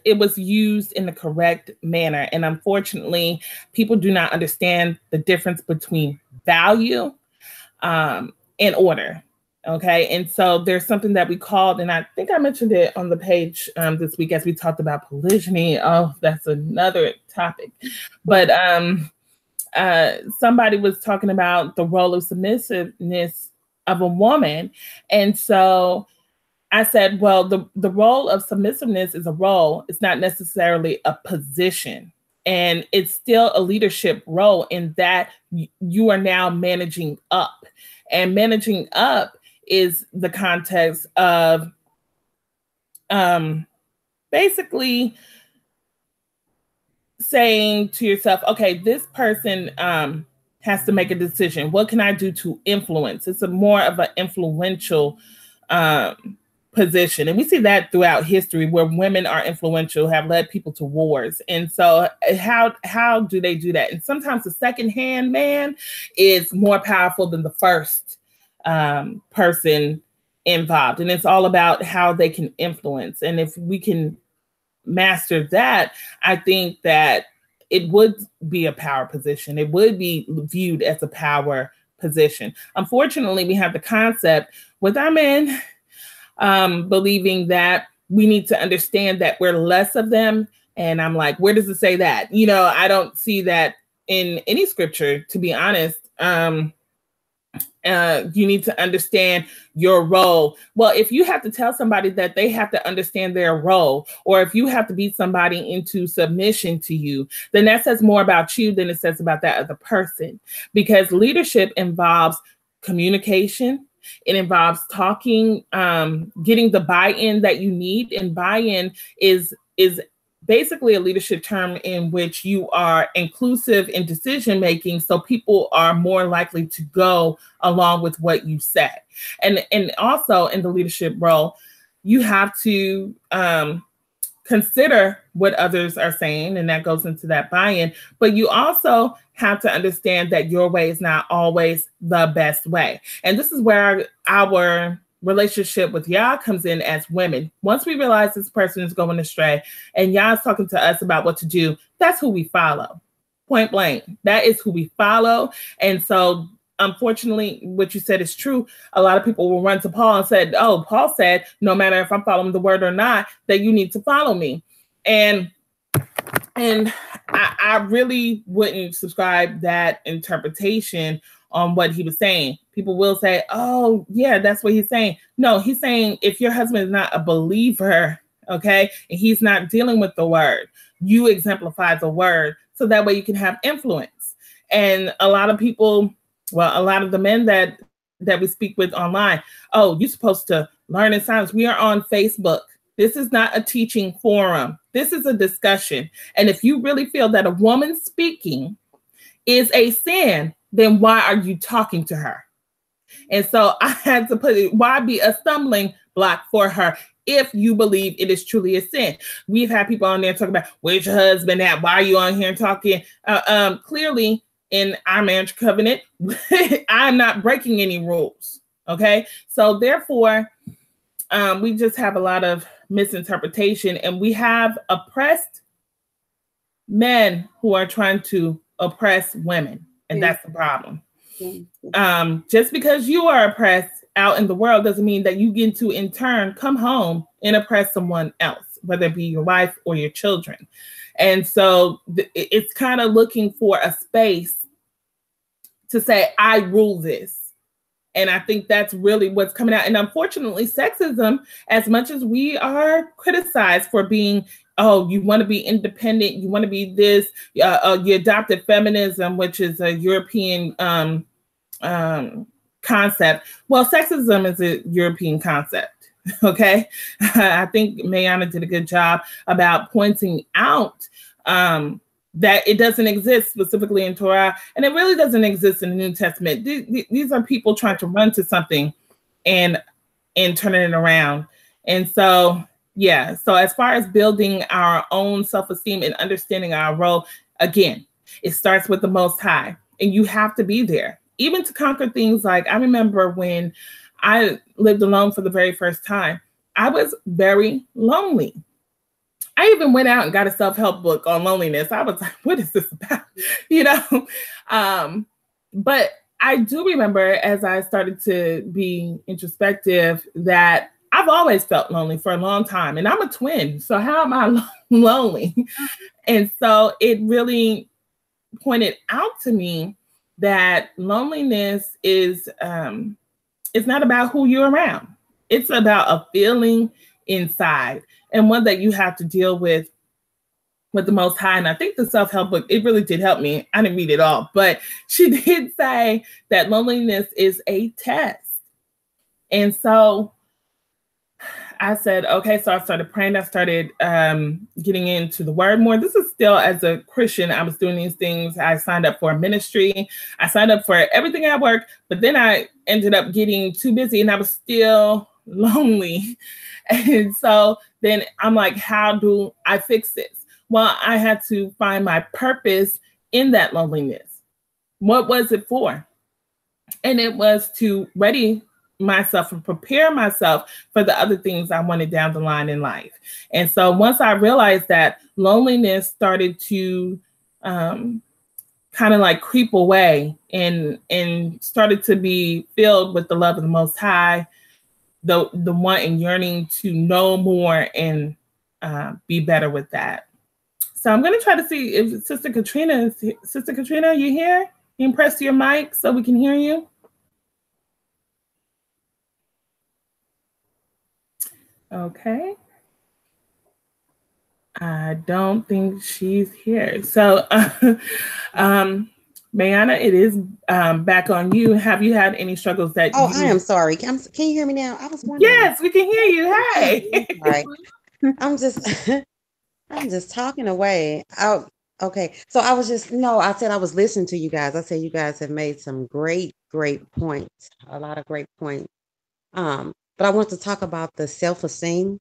it was used in the correct manner. And unfortunately, people do not understand the difference between value and order. Okay. And so there's something that we called, and I think I mentioned it on the page this week as we talked about polygyny. Oh, that's another topic. But somebody was talking about the role of submissiveness of a woman. And so I said, well, the role of submissiveness is a role. It's not necessarily a position. And it's still a leadership role in that you are now managing up. And managing up is the context of basically saying to yourself, okay, this person has to make a decision. What can I do to influence? It's a more of an influential position. And we see that throughout history where women are influential, have led people to wars. And so how do they do that? And sometimes the second-hand man is more powerful than the first person involved. And it's all about how they can influence. And if we can master that, I think that it would be a power position. It would be viewed as a power position. Unfortunately, we have the concept with our men believing that we need to understand that we're less of them. And I'm like, where does it say that? I don't see that in any scripture, to be honest. You need to understand your role. Well, if you have to tell somebody that they have to understand their role, or if you have to beat somebody into submission to you, then that says more about you than it says about that other person. Because leadership involves communication, It involves talking, getting the buy-in that you need. And buy-in is basically a leadership term in which you are inclusive in decision making, so people are more likely to go along with what you said. And also in the leadership role, you have to consider what others are saying, and that goes into that buy-in. But you also have to understand that your way is not always the best way. And this is where our relationship with Yah comes in as women. Once we realize this person is going astray and Yah is talking to us about what to do, that's who we follow. Point blank. That is who we follow. And so unfortunately, what you said is true. A lot of people will run to Paul and said, oh, Paul said, no matter if I'm following the word or not, that you need to follow me. And I really wouldn't subscribe that interpretation on what he was saying. People will say, oh, yeah, that's what he's saying. No, he's saying if your husband is not a believer, okay, and he's not dealing with the word, you exemplify the word so that way you can have influence. And a lot of people, well, a lot of the men that we speak with online, oh, you're supposed to learn in silence. We are on Facebook. This is not a teaching forum. This is a discussion. And if you really feel that a woman speaking is a sin, then why are you talking to her? And so I had to put it, why be a stumbling block for her if you believe it is truly a sin? We've had people on there talking about, where's your husband at? Why are you on here talking? Clearly, in our marriage covenant, I'm not breaking any rules. Okay. So therefore, we just have a lot of misinterpretation, and we have oppressed men who are trying to oppress women. And that's the problem. Just because you are oppressed out in the world doesn't mean that you get to, in turn, come home and oppress someone else, whether it be your wife or your children. And so it's kind of looking for a space to say, I rule this. And I think that's really what's coming out. And unfortunately, sexism, as much as we are criticized for being, oh, you want to be independent, you want to be this, you adopted feminism, which is a European concept. Well, sexism is a European concept. Okay. I think Mayana did a good job about pointing out that it doesn't exist specifically in Torah, and it really doesn't exist in the New Testament. These are people trying to run to something and turning it around. And so, yeah, so as far as building our own self-esteem and understanding our role, again, it starts with the Most High, and you have to be there. Even to conquer things like, I remember when I lived alone for the very first time, I was very lonely. I even went out and got a self-help book on loneliness. I was like, what is this about? You know? But I do remember as I started to be introspective that I've always felt lonely for a long time. And I'm a twin. So how am I lonely? And so it really pointed out to me that loneliness is it's not about who you're around. It's about a feeling inside, and one that you have to deal with the Most High. And I think the self-help book, it really did help me. I didn't read it all, but she did say that loneliness is a test. And so I said, okay, so I started praying. I started getting into the word more. This is still as a Christian, I was doing these things. I signed up for a ministry. I signed up for everything at work, but then I ended up getting too busy and I was still lonely. And so then I'm like, how do I fix this? Well, I had to find my purpose in that loneliness. What was it for? And it was to ready myself and prepare myself for the other things I wanted down the line in life. And so once I realized that, loneliness started to kind of like creep away and started to be filled with the love of the Most High, the want and yearning to know more and be better with that. So I'm going to try to see if Sister Katrina is here. Sister Katrina, are you here? You can press your mic so we can hear you. Okay. I don't think she's here. So, Mayana, it is back on you. Have you had any struggles that I am sorry. Can you hear me now? I was wondering. Yes, we can hear you. Hey. Right. I'm just talking away. Okay. So I was just I said I was listening to you guys. I said you guys have made some great points. A lot of great points. But I want to talk about the self-esteem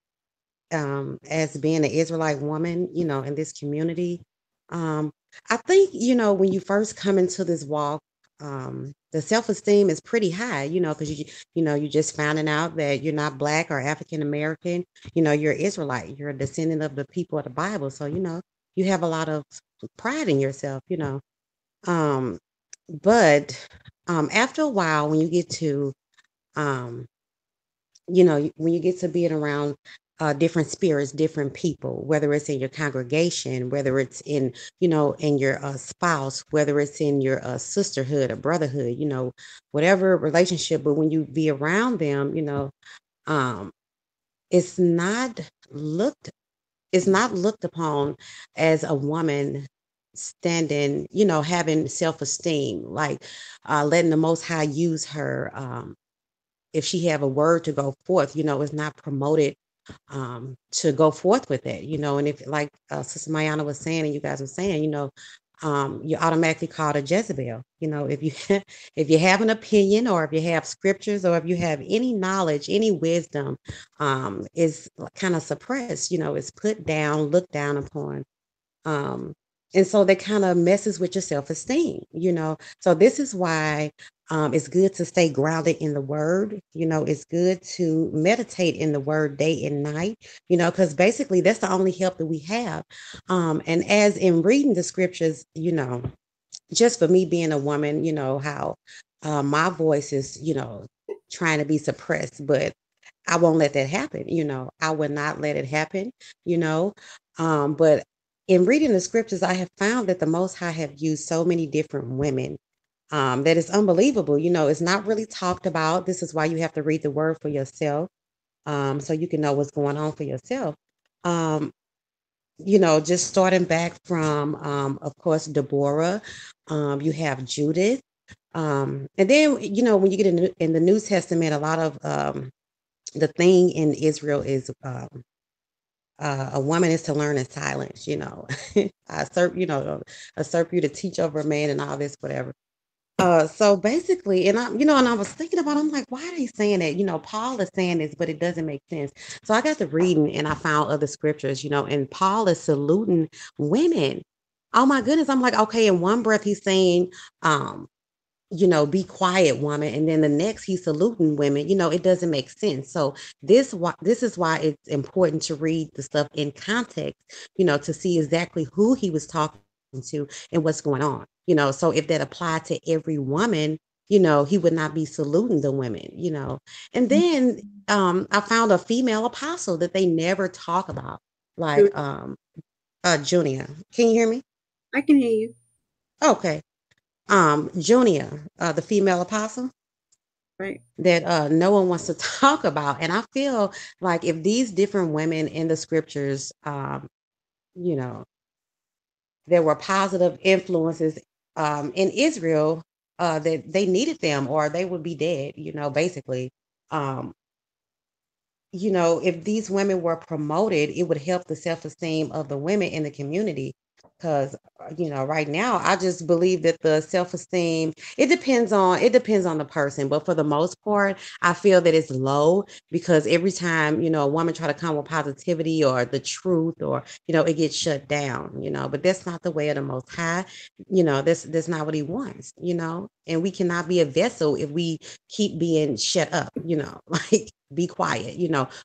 as being an Israelite woman, in this community. I think, when you first come into this walk, the self-esteem is pretty high, because you're just finding out that you're not Black or African American, you're Israelite, you're a descendant of the people of the Bible. So, you have a lot of pride in yourself, Um, but after a while, when you get to um, when you get to being around different spirits, different people, whether it's in your congregation, whether it's in your spouse, whether it's in your sisterhood or brotherhood, whatever relationship, but when you be around them, um, it's not looked it's not looked upon as a woman standing, having self-esteem, like letting the Most High use her. If she have a word to go forth, it's not promoted to go forth with it, and if like Sister Mayana was saying, and you guys were saying, you're automatically called a Jezebel. If you if you have an opinion, or if you have scriptures, or if you have any knowledge, any wisdom, is kind of suppressed, is put down, looked down upon. Um, and so that kind of messes with your self-esteem, So this is why it's good to stay grounded in the word. It's good to meditate in the word day and night, because basically that's the only help that we have. And as in reading the scriptures, just for me being a woman, how my voice is, trying to be suppressed, but I won't let that happen. I would not let it happen, but in reading the scriptures, I have found that the Most High have used so many different women that is unbelievable. It's not really talked about. This is why you have to read the word for yourself, so you can know what's going on for yourself. Um, just starting back from, of course, Deborah, you have Judith. And then, when you get in the New Testament, a lot of the thing in Israel is a woman is to learn in silence, I usurp you to teach over a man and all this, whatever. So basically, and I was thinking about, I'm like, why are they saying that? Paul is saying this, but it doesn't make sense. So I got to reading and I found other scriptures, and Paul is saluting women. Oh my goodness. I'm like, okay, in one breath, he's saying, be quiet, woman. And then the next he's saluting women, it doesn't make sense. So this is why it's important to read the stuff in context, to see exactly who he was talking to and what's going on. So if that applied to every woman, he would not be saluting the women, And then I found a female apostle that they never talk about, like Junia. Can you hear me? I can hear you. Okay. Junia, the female apostle, right, that no one wants to talk about. And I feel like if these different women in the scriptures, there were positive influences in Israel, that they needed them or they would be dead, basically. Um, if these women were promoted, it would help the self-esteem of the women in the community. Because, right now, I just believe that the self-esteem, it depends on the person. But for the most part, I feel that it's low because every time, a woman try to come with positivity or the truth or, it gets shut down, but that's not the way of the Most High. That's not what he wants, and we cannot be a vessel if we keep being shut up, like be quiet.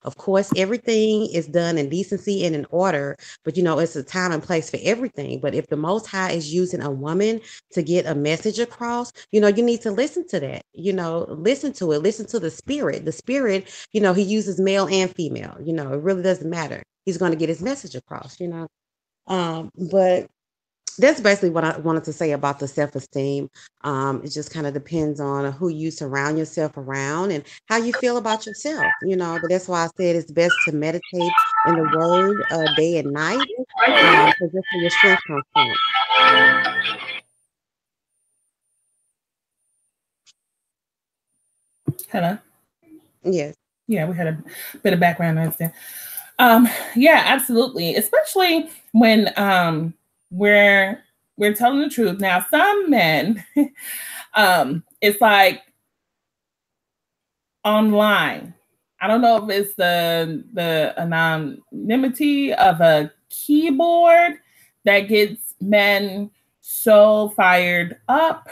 Of course, everything is done in decency and in order, but it's a time and place for everything. But if the Most High is using a woman to get a message across, you need to listen to that, listen to it, listen to the spirit. The spirit, he uses male and female, it really doesn't matter. He's going to get his message across, but that's basically what I wanted to say about the self-esteem. It just kind of depends on who you surround yourself around and how you feel about yourself, but that's why I said it's best to meditate in the word day and night, because that's where your strength comes from. Hello. Yes. Yeah, we had a bit of background noise there. Yeah, absolutely. Especially when we're telling the truth. Now, some men, it's like online. I don't know if it's the anonymity of a keyboard that gets men so fired up.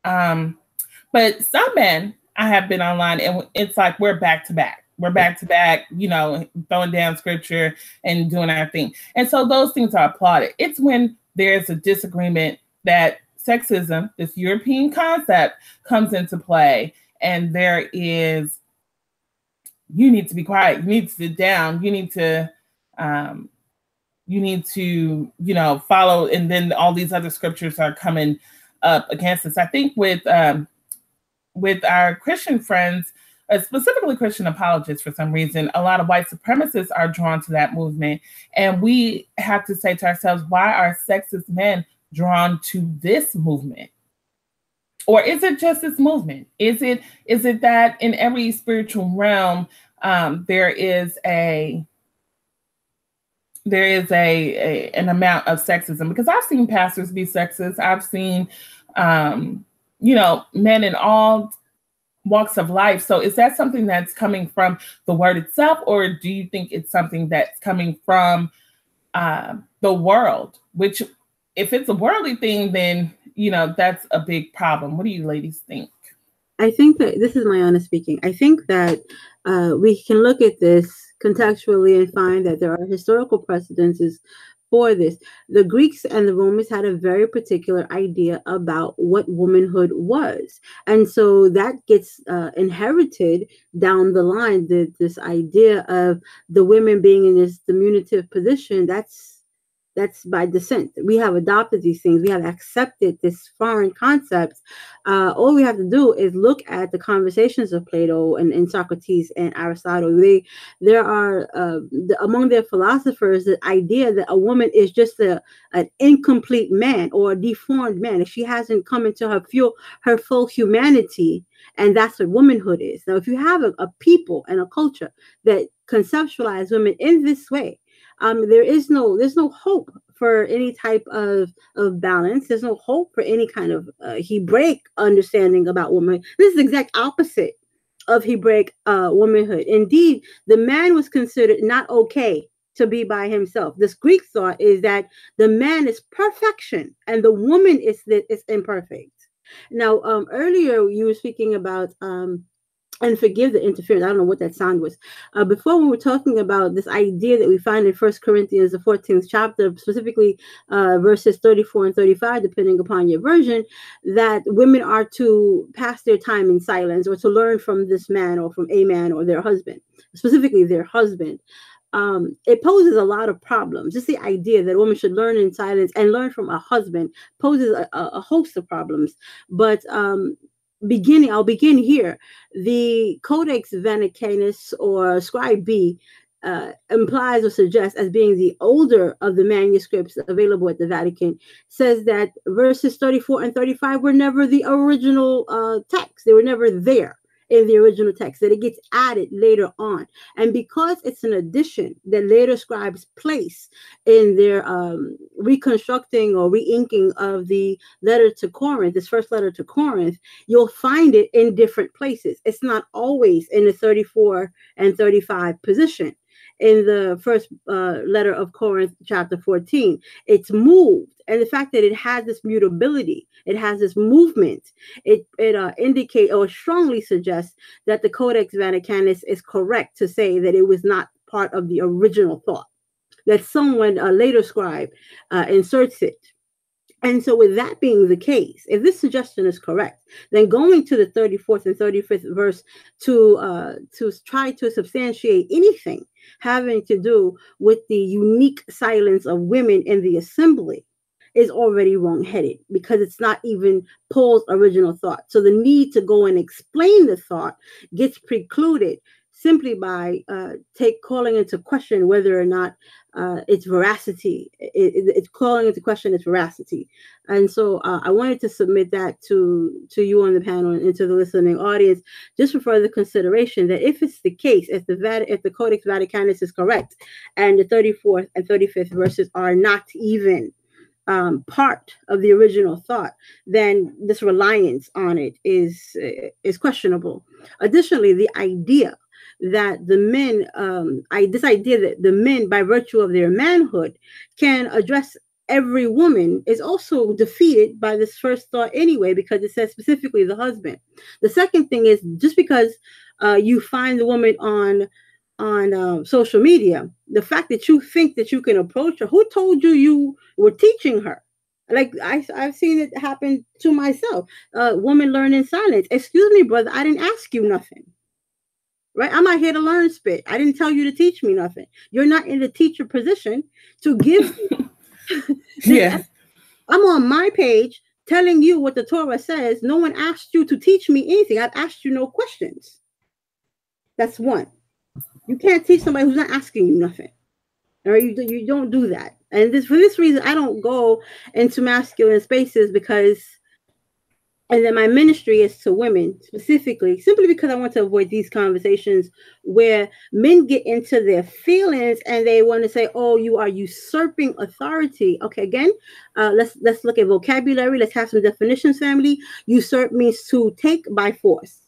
But some men I have been online and it's like we're back to back. We're back to back, throwing down scripture and doing our thing. And so those things are applauded. It's when there's a disagreement that sexism, this European concept, comes into play. And there is, you need to be quiet. You need to sit down. You need to follow. And then all these other scriptures are coming up against us. I think with our Christian friends, specifically Christian apologists, for some reason, a lot of white supremacists are drawn to that movement. And we have to say to ourselves, why are sexist men drawn to this movement? Or is it just this movement? Is it that in every spiritual realm, there is an amount of sexism? Because I've seen pastors be sexist. I've seen, men in all walks of life. So is that something that's coming from the word itself, or do you think it's something that's coming from the world? Which, if it's a worldly thing, then that's a big problem. What do you ladies think? I think that, this is my honest speaking, I think that we can look at this contextually and find that there are historical precedences for this. The Greeks and the Romans had a very particular idea about what womanhood was. And so that gets inherited down the line, this idea of the women being in this diminutive position. That's by descent. We have adopted these things. We have accepted this foreign concept. All we have to do is look at the conversations of Plato and Socrates and Aristotle. There are among their philosophers the idea that a woman is just an incomplete man or a deformed man if she hasn't come into her full humanity. And that's what womanhood is. Now, if you have a people and a culture that conceptualize women in this way, there's no hope for any type of balance. There's no hope for any kind of Hebraic understanding about woman. This is the exact opposite of Hebraic womanhood. Indeed, the man was considered not okay to be by himself. This Greek thought is that the man is perfection and the woman is imperfect. Now, earlier you were speaking about and forgive the interference. I don't know what that sound was. Before, we were talking about this idea that we find in 1 Corinthians, the 14th chapter, specifically verses 34 and 35, depending upon your version, that women are to pass their time in silence or to learn from this man or from a man or their husband, specifically their husband. It poses a lot of problems. Just the idea that a woman should learn in silence and learn from a husband poses a host of problems. But I'll begin here. The Codex Vaticanus, or Scribe B, implies or suggests, as being the older of the manuscripts available at the Vatican, says that verses 34 and 35 were never the original text. They were never there in the original text, that it gets added later on. And because it's an addition that later scribes place in their reconstructing or re-inking of the letter to Corinth, this first letter to Corinth, you'll find it in different places. It's not always in the 34 and 35 position. In the first letter of Corinth, chapter 14, it's moved. And the fact that it has this mutability, it has this movement, it indicates or strongly suggests that the Codex Vaticanus is correct to say that it was not part of the original thought, that someone, a later scribe, inserts it. And so with that being the case, if this suggestion is correct, then going to the 34th and 35th verse to try to substantiate anything having to do with the unique silence of women in the assembly is already wrong-headed, because it's not even Paul's original thought. So the need to go and explain the thought gets precluded simply by calling into question whether or not its veracity. It's calling into question its veracity. And so I wanted to submit that to you on the panel and to the listening audience, just for further consideration, that if it's the case, if the Codex Vaticanus is correct, and the 34th and 35th verses are not even part of the original thought, then this reliance on it is questionable. Additionally, the idea that the men, this idea that the men, by virtue of their manhood, can address every woman is also defeated by this first thought anyway, because it says specifically the husband. The second thing is, just because you find the woman on social media, the fact that you think that you can approach her, who told you were teaching her? Like I've seen it happen to myself. Woman learn in silence. Excuse me, brother, I didn't ask you nothing. Right? I'm not here to learn spit. I didn't tell you to teach me nothing. You're not in the teacher position to give me. Yeah. I'm on my page telling you what the Torah says. No one asked you to teach me anything. I've asked you no questions. That's one. You can't teach somebody who's not asking you nothing. Or you don't do that. And for this reason, I don't go into masculine spaces, and then my ministry is to women specifically, simply because I want to avoid these conversations where men get into their feelings and they want to say, "Oh, you are usurping authority." Okay, again, let's look at vocabulary. Let's have some definitions, family. Usurp means to take by force.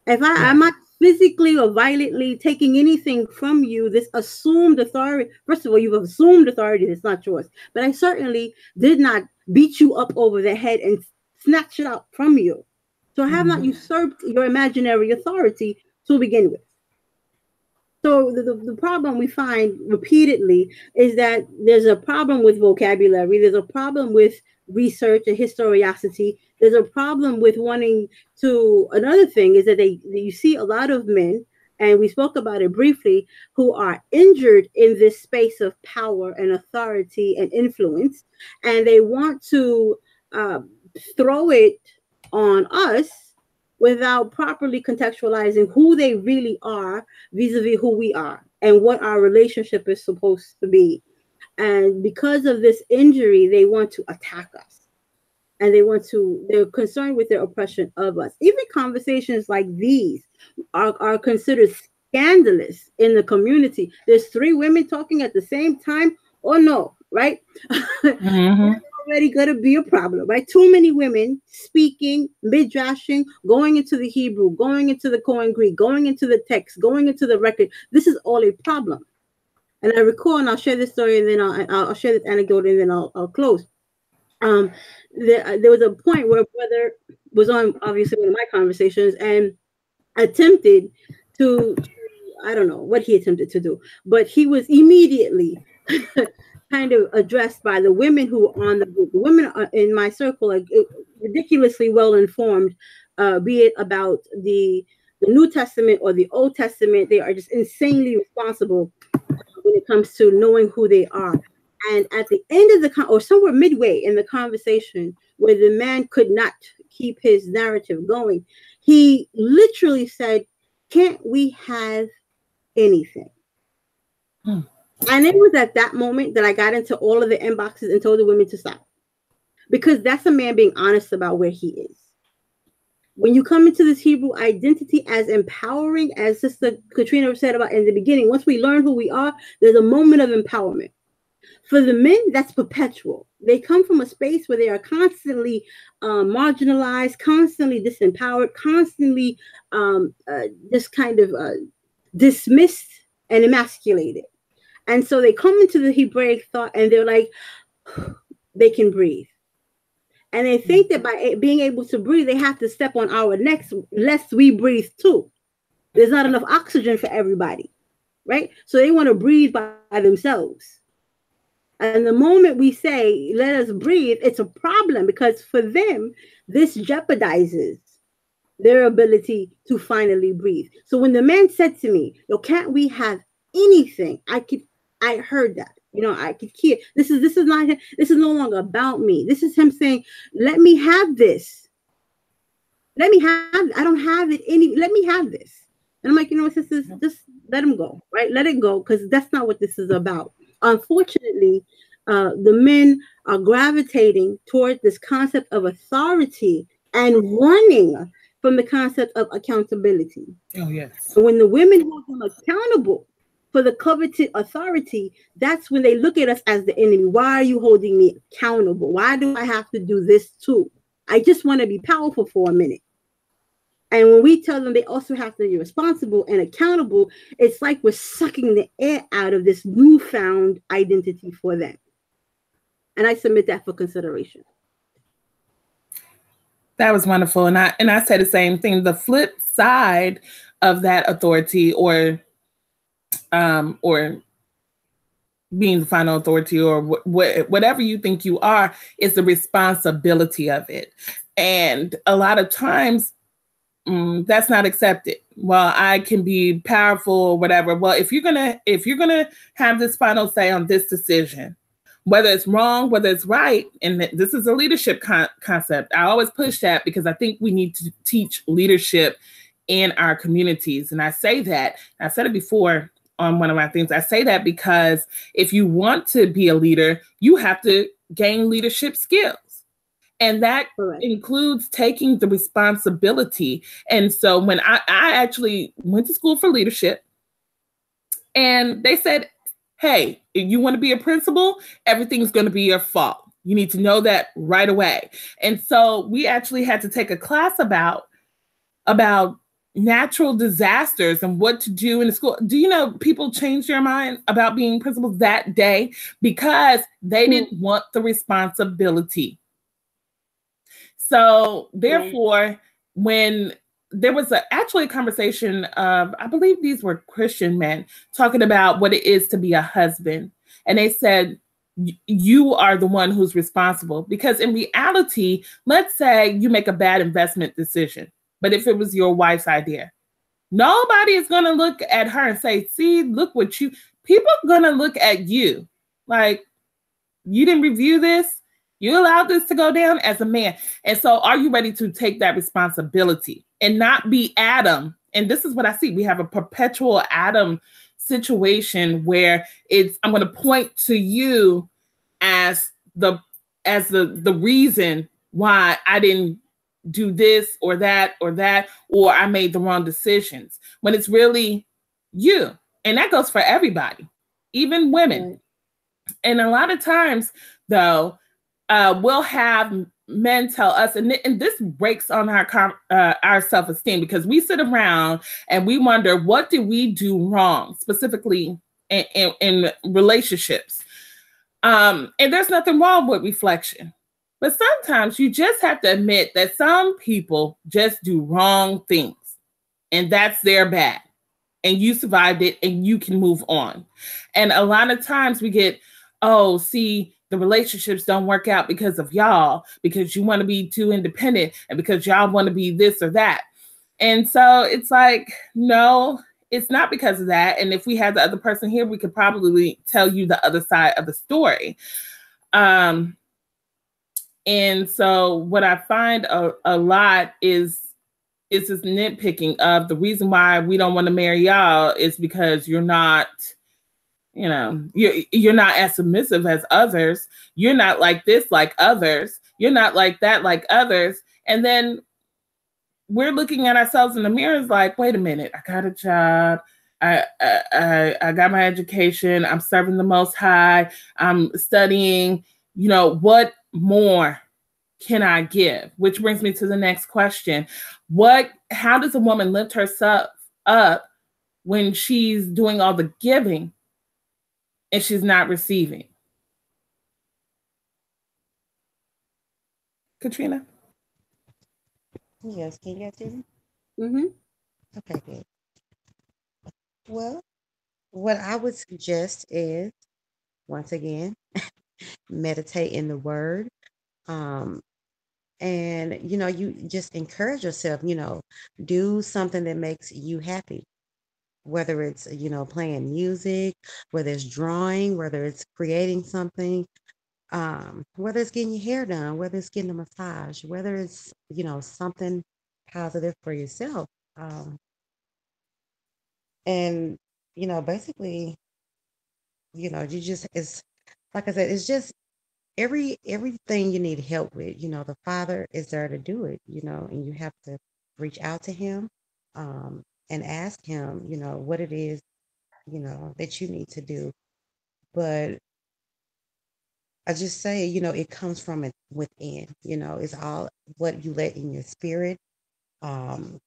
If I'm not physically or violently taking anything from you, this assumed authority, first of all, you've assumed authority that's not yours. But I certainly did not beat you up over the head and snatch it out from you. So I have not usurped your imaginary authority to begin with. So the problem we find repeatedly is that there's a problem with vocabulary. There's a problem with research and historiosity. There's a problem with wanting to. Another thing is that you see a lot of men, and we spoke about it briefly, who are injured in this space of power and authority and influence, and they want to throw it on us without properly contextualizing who they really are vis-a-vis who we are and what our relationship is supposed to be. And because of this injury, they want to attack us, and they're concerned with their oppression of us. Even conversations like these are considered scandalous in the community. There's 3 women talking at the same time, or no, right? Already going to be a problem, right? Too many women speaking, midrashing, going into the Hebrew, going into the Koine Greek, going into the text, going into the record. This is all a problem. And I recall, and I'll share this story, and then I'll share this anecdote, and then I'll close. There was a point where a brother was on, obviously, one of my conversations, and attempted to I don't know what he attempted to do, but he was immediately kind of addressed by the women who were on the group. The women in my circle are ridiculously well informed, be it about the New Testament or the Old Testament. They are just insanely responsible when it comes to knowing who they are. And at the end of or somewhere midway in the conversation, where the man could not keep his narrative going, he literally said, "Can't we have anything?" And it was at that moment that I got into all of the inboxes and told the women to stop. Because that's a man being honest about where he is. When you come into this Hebrew identity as empowering, as Sister Katrina said about in the beginning, once we learn who we are, there's a moment of empowerment. For the men, that's perpetual. They come from a space where they are constantly marginalized, constantly disempowered, constantly just kind of dismissed and emasculated. And so they come into the Hebraic thought and they're like, they can breathe. And they think that by being able to breathe, they have to step on our necks, lest we breathe too. There's not enough oxygen for everybody, right? So they want to breathe by themselves. And the moment we say, let us breathe, it's a problem, because for them, this jeopardizes their ability to finally breathe. So when the man said to me, "Yo, can't we have anything?" I heard that. I could hear this is no longer about me. This is him saying, "Let me have this. Let me have, I don't have it any, let me have this." And I'm like, sisters, just let him go, right? Let it go, because that's not what this is about. Unfortunately, the men are gravitating toward this concept of authority and running from the concept of accountability. Oh, yes. And when the women hold them accountable for the coveted authority, that's when they look at us as the enemy. Why are you holding me accountable? Why do I have to do this too? I just want to be powerful for a minute. And when we tell them they also have to be responsible and accountable, it's like we're sucking the air out of this newfound identity for them. And I submit that for consideration. That was wonderful. And I say the same thing. The flip side of that authority, or being the final authority, or whatever you think you are, is the responsibility of it. And a lot of times that's not accepted. Well, I can be powerful or whatever. Well, if you're gonna have this final say on this decision, whether it's wrong, whether it's right, and this is a leadership concept. I always push that because I think we need to teach leadership in our communities. And I say that, I said it before on one of my things, I say that because if you want to be a leader, you have to gain leadership skills. And that includes taking the responsibility. And so when I actually went to school for leadership, and they said, hey, if you want to be a principal, everything's going to be your fault. You need to know that right away. And so we actually had to take a class about natural disasters and what to do in the school. Do you know people changed their mind about being principals that day because they didn't want the responsibility? So therefore, when there was actually a conversation of, I believe these were Christian men, talking about what it is to be a husband. And they said, you are the one who's responsible. Because in reality, let's say you make a bad investment decision, but if it was your wife's idea, nobody is going to look at her and say, see, look what people are going to look at you like, you didn't review this. You allowed this to go down as a man. And so are you ready to take that responsibility and not be Adam? And this is what I see. We have a perpetual Adam situation where I'm going to point to you as the reason why I didn't do this or that, or I made the wrong decisions, when it's really you. And that goes for everybody, even women. Right. And a lot of times, though, we'll have men tell us, and this breaks on our self-esteem, because we sit around and we wonder, what did we do wrong, specifically in relationships? And there's nothing wrong with reflection. But sometimes you just have to admit that some people just do wrong things, and that's their bad. And you survived it, and you can move on. And a lot of times we get, oh, see, the relationships don't work out because of y'all, because you want to be too independent, and because y'all want to be this or that. And so it's like, no, it's not because of that. And if we had the other person here, we could probably tell you the other side of the story. And so what I find a lot is this nitpicking of, the reason why we don't want to marry y'all is because you're not, you're not as submissive as others. You're not like this like others. You're not like that like others. And then we're looking at ourselves in the mirror, like, wait a minute, I got a job. I got my education. I'm serving the Most High. I'm studying. What more can I give? Which brings me to the next question. How does a woman lift herself up when she's doing all the giving and she's not receiving? Katrina? Yes, can you guys hear me? Mm-hmm. Okay, good. Well, what I would suggest is, once again, meditate in the word. And, you just encourage yourself, do something that makes you happy. Whether it's, playing music, whether it's drawing, whether it's creating something, whether it's getting your hair done, whether it's getting a massage, whether it's, something positive for yourself. And, basically, you just, it's like I said, it's just everything you need help with, the Father is there to do it, and you have to reach out to Him, and ask Him, what it is, that you need to do. But I just say, it comes from it within, it's all what you let in your spirit, um,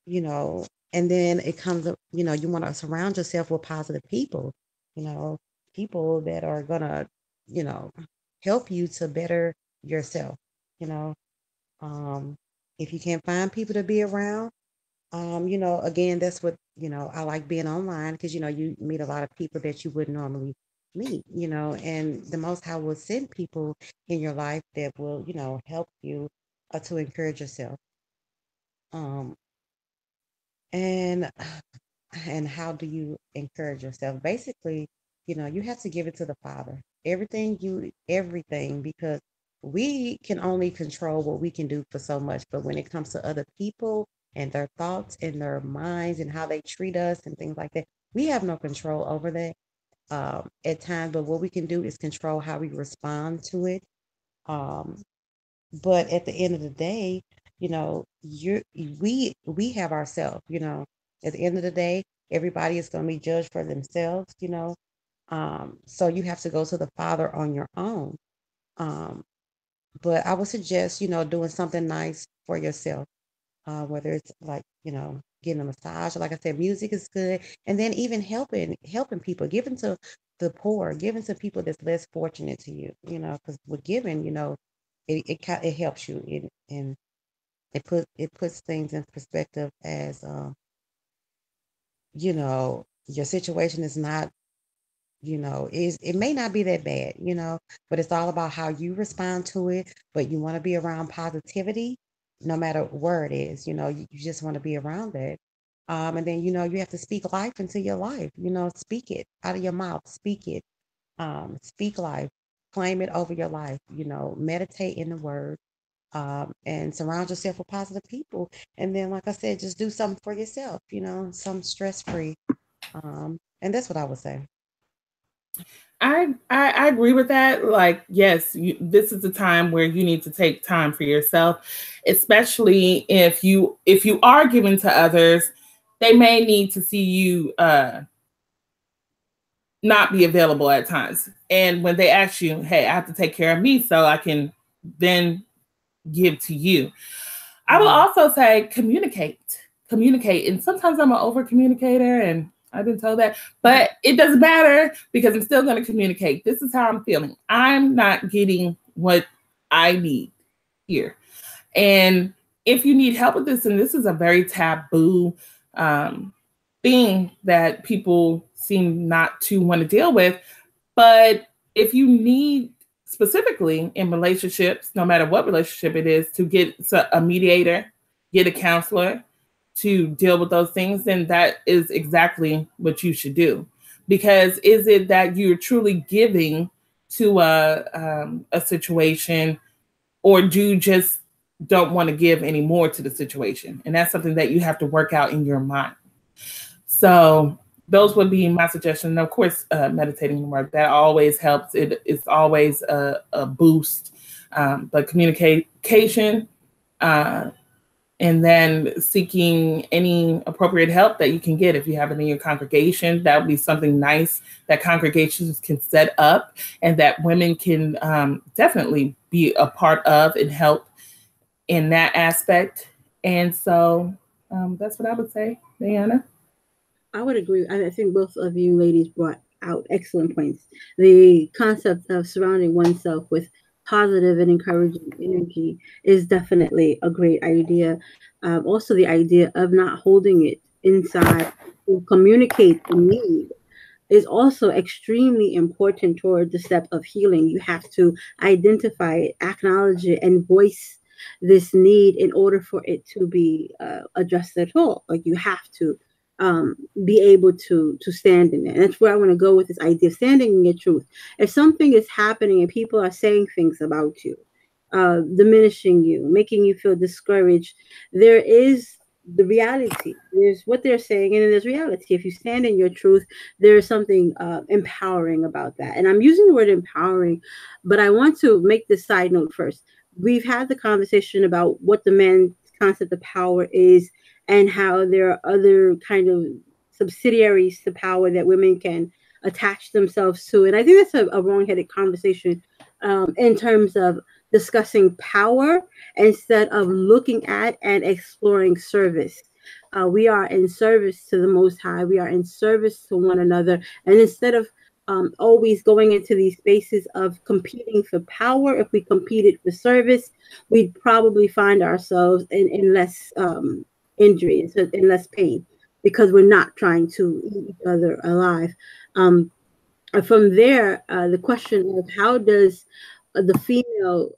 you know, and then it comes up, you want to surround yourself with positive people, you know, people that are gonna, you know, help you to better yourself, you know. Um, if you can't find people to be around, again, that's what, I like being online because, you meet a lot of people that you wouldn't normally meet, and the Most High will send people in your life that will, help you to encourage yourself. Um, and and how do you encourage yourself? Basically, you have to give it to the Father. Everything, because we can only control what we can do for so much. But when it comes to other people and their thoughts and their minds and how they treat us and things like that, we have no control over that at times. But what we can do is control how we respond to it. Um, but at the end of the day, we have ourselves, at the end of the day, everybody is going to be judged for themselves, so you have to go to the Father on your own. um but I would suggest, doing something nice for yourself, whether it's like, getting a massage, like I said, music is good, and then even helping people, giving to the poor, giving to people that's less fortunate to you, because with giving, it helps you, and it puts things in perspective as, your situation is not, is it may not be that bad, but it's all about how you respond to it. But you want to be around positivity no matter where it is, you just want to be around it. And then, you have to speak life into your life, speak it out of your mouth, speak it, speak life, claim it over your life, meditate in the word, and surround yourself with positive people. And then, like I said, just do something for yourself, some stress free. And that's what I would say. I agree with that. Like, yes, this is the time where you need to take time for yourself, especially if you are giving to others. They may need to see you not be available at times, and when they ask you, "Hey, I have to take care of me so I can then give to you." I will also say communicate. And sometimes I'm an over communicator, and I've been told that, but it doesn't matter because I'm still going to communicate. This is how I'm feeling. I'm not getting what I need here. And if you need help with this, and this is a very taboo thing that people seem not to want to deal with, but if you need, specifically in relationships, no matter what relationship it is, to get a mediator, get a counselor to deal with those things, then that is exactly what you should do. Because is it that you're truly giving to a situation, or do you just don't want to give any more to the situation? And that's something that you have to work out in your mind. So those would be my suggestion. And of course, meditating the word, that always helps. It's always a boost. But communication, and then seeking any appropriate help that you can get. If you have it in your congregation, that would be something nice that congregations can set up and that women can definitely be a part of and help in that aspect. And so that's what I would say, Diana. I would agree. I think both of you ladies brought out excellent points. The concept of surrounding oneself with positive and encouraging energy is definitely a great idea. Also, the idea of not holding it inside to communicate the need is also extremely important toward the step of healing. You have to identify it, acknowledge it, and voice this need in order for it to be addressed at all. Like you have to be able to stand in it. And that's where I want to go with this idea of standing in your truth. If something is happening and people are saying things about you, diminishing you, making you feel discouraged, there is the reality. There's what they're saying, and then there's reality. If you stand in your truth, there is something empowering about that. And I'm using the word empowering, but I want to make this side note first. We've had the conversation about what the man's concept of power is, and how there are other kind of subsidiaries to power that women can attach themselves to. And I think that's a wrong-headed conversation in terms of discussing power instead of looking at and exploring service. We are in service to the Most High. We are in service to one another. And instead of always going into these spaces of competing for power, if we competed for service, we'd probably find ourselves in less injury and so in less pain, because we're not trying to eat each other alive. From there, the question of how does the female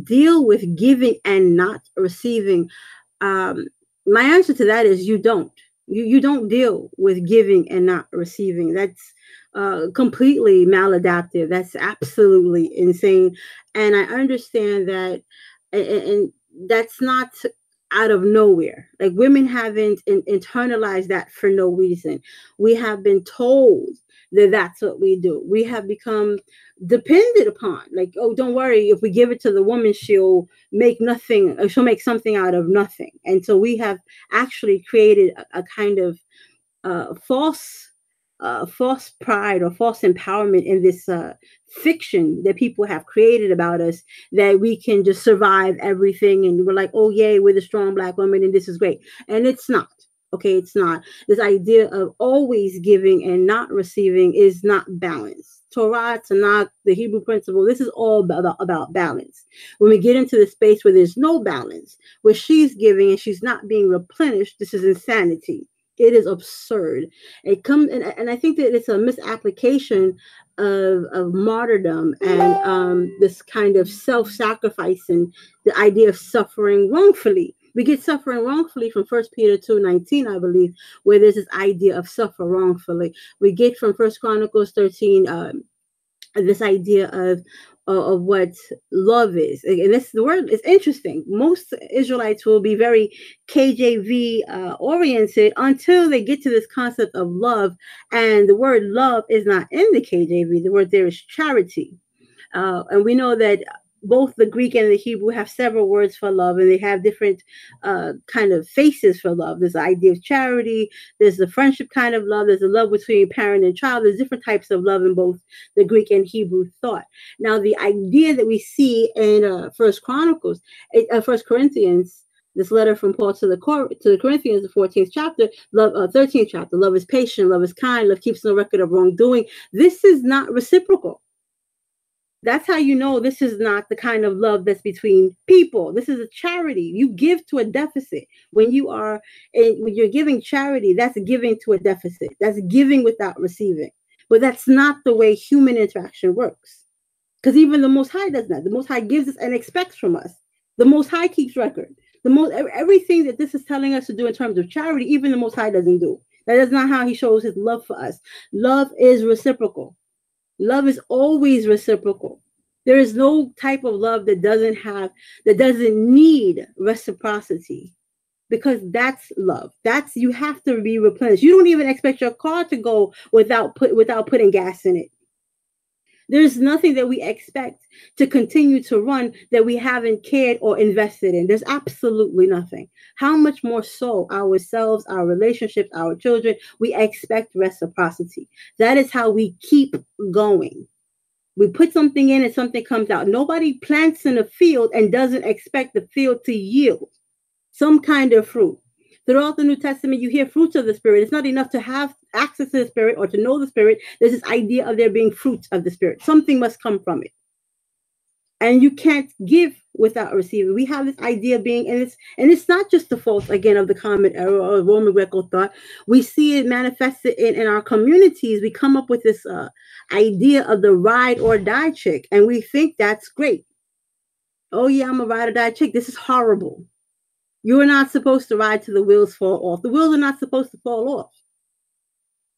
deal with giving and not receiving? My answer to that is you don't. You don't deal with giving and not receiving. That's completely maladaptive. That's absolutely insane. And I understand that, and that's not out of nowhere. Like, women haven't internalized that for no reason. We have been told that that's what we do. We have become dependent upon, like, oh, don't worry, if we give it to the woman, she'll make nothing, she'll make something out of nothing. And so we have actually created a kind of false pride or false empowerment in this fiction that people have created about us, that we can just survive everything, and we're like, oh yay, we're the strong Black woman and this is great. And it's not. Okay, it's not. This idea of always giving and not receiving is not balance. Torah, Tanakh, the Hebrew principle, this is all about balance. When we get into the space where there's no balance, where she's giving and she's not being replenished, this is insanity. It is absurd. It comes, and I think that it's a misapplication of martyrdom and this kind of self-sacrifice and the idea of suffering wrongfully. We get suffering wrongfully from 1 Peter 2:19, I believe, where there's this idea of suffer wrongfully. We get from 1 Chronicles 13 this idea of what love is. And this, the word is interesting. Most Israelites will be very KJV oriented until they get to this concept of love. And the word love is not in the KJV. The word there is charity. And we know that both the Greek and the Hebrew have several words for love, and they have different kind of faces for love. There's the idea of charity, there's the friendship kind of love, there's the love between parent and child. There's different types of love in both the Greek and Hebrew thought. Now, the idea that we see in First Corinthians, this letter from Paul to the Corinthians, the 14th chapter, love, 13th chapter, love is patient, love is kind, love keeps no record of wrongdoing. This is not reciprocal. That's how you know this is not the kind of love that's between people. This is a charity. You give to a deficit. When you're giving charity, that's giving to a deficit. That's giving without receiving. But that's not the way human interaction works. Because even the Most High does that. The Most High gives us and expects from us. The Most High keeps record. Everything that this is telling us to do in terms of charity, even the Most High doesn't do. That is not how he shows his love for us. Love is reciprocal. Love is always reciprocal. There is no type of love that doesn't need reciprocity, because that's love. You have to be replenished. You don't even expect your car to go without putting gas in it. There's nothing that we expect to continue to run that we haven't cared or invested in. There's absolutely nothing. How much more so ourselves, our relationships, our children, we expect reciprocity. That is how we keep going. We put something in and something comes out. Nobody plants in a field and doesn't expect the field to yield some kind of fruit. Throughout the New Testament, you hear fruits of the Spirit. It's not enough to have access to the Spirit or to know the Spirit. There's this idea of there being fruits of the Spirit. Something must come from it. And you can't give without receiving. We have this idea being, and it's not just the fault, again, of the common era or Roman Greco thought. We see it manifested in our communities. We come up with this idea of the ride or die chick, and we think that's great. Oh yeah, I'm a ride or die chick. This is horrible. You are not supposed to ride till the wheels fall off. The wheels are not supposed to fall off.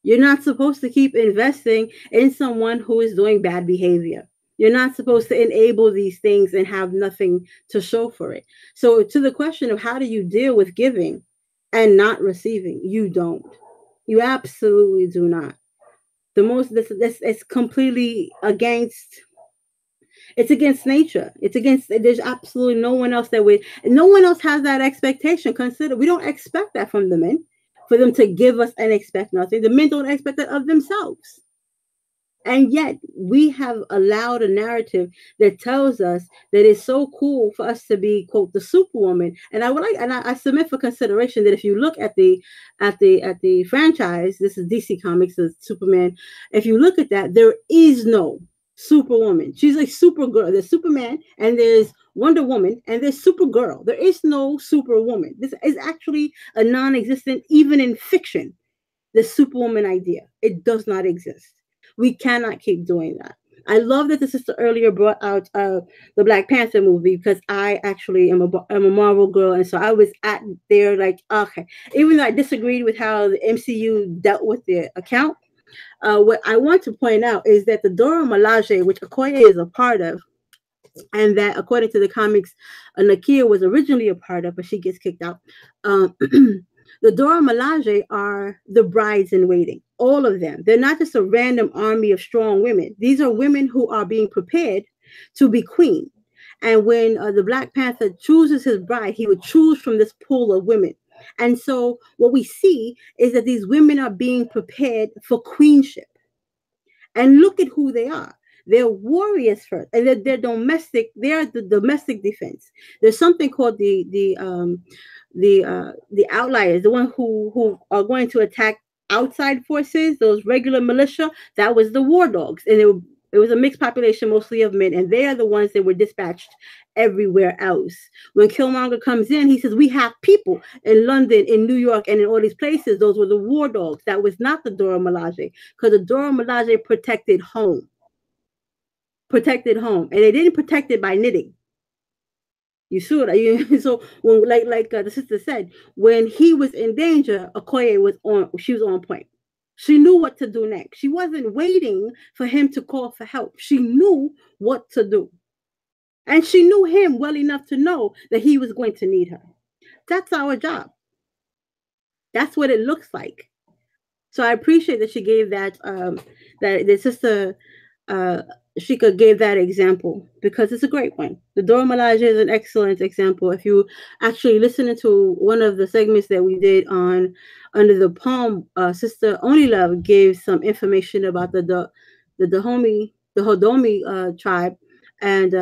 You're not supposed to keep investing in someone who is doing bad behavior. You're not supposed to enable these things and have nothing to show for it. So to the question of how do you deal with giving, and not receiving. You don't. You absolutely do not. This is completely against. It's against nature. It's against. There's absolutely no one else no one else has that expectation. Consider, we don't expect that from the men, for them to give us and expect nothing. The men don't expect that of themselves. And yet we have allowed a narrative that tells us that it's so cool for us to be, quote, the superwoman. And I submit for consideration that if you look at the franchise, this is DC Comics, the Superman. If you look at that, there is no superwoman. She's a supergirl. There's Superman and there's Wonder Woman and there's Supergirl. There is no superwoman. This is actually a non-existent, even in fiction. The superwoman idea, it does not exist. We cannot keep doing that. I love that the sister earlier brought out the Black Panther movie, because I actually am a Marvel girl, and so I was at there like, okay, even though I disagreed with how the MCU dealt with the account, what I want to point out is that the Dora Milaje, which Okoye is a part of, and that according to the comics, Nakia was originally a part of, but she gets kicked out. The Dora Milaje are the brides in waiting. All of them. They're not just a random army of strong women. These are women who are being prepared to be queen. And when the Black Panther chooses his bride, he would choose from this pool of women. And so what we see is that these women are being prepared for queenship. And look at who they are. They're warriors first, and they're domestic. They're the domestic defense. There's something called the outliers, the one who are going to attack outside forces, those regular militia. That was the war dogs, and it was a mixed population, mostly of men, and they are the ones that were dispatched everywhere else. When Killmonger comes in, he says, we have people in London, in New York, and in all these places. Those were the war dogs. That was not the Dora Milaje, because the Dora Milaje protected home. And they didn't protect it by knitting. You see what so when like the sister said, when he was in danger, Okoye she was on point. She knew what to do next. She wasn't waiting for him to call for help. She knew what to do. And she knew him well enough to know that he was going to need her. That's our job. That's what it looks like. So I appreciate that she gave that that the sister Shika gave that example, because it's a great one. The Dora Milaje is an excellent example. If you actually listen to one of the segments that we did on Under the Palm, Sister Only Love gave some information about the Hodomi tribe, and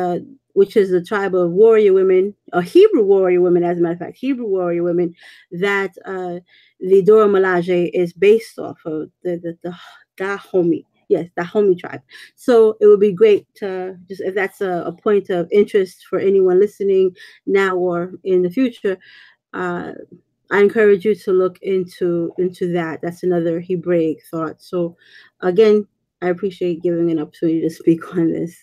which is a tribe of warrior women, Hebrew warrior women, as a matter of fact, Hebrew warrior women, that the Dora Milaje is based off of the Dahomey. Yes, the Dahomey tribe. So it would be great to just, if that's a point of interest for anyone listening now or in the future, I encourage you to look into that. That's another Hebraic thought. So again, I appreciate giving an opportunity to speak on this.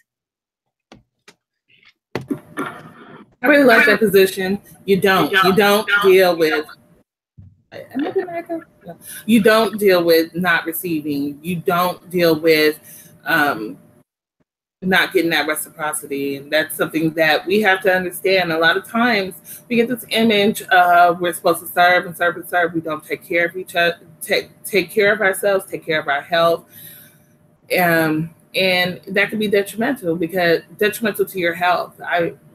I really like that position. You don't deal with. You don't deal with not receiving. You don't deal with not getting that reciprocity. And that's something that we have to understand. A lot of times we get this image of we're supposed to serve and serve and serve. We don't take care of each other, take care of ourselves, take care of our health. And that can be detrimental to your health.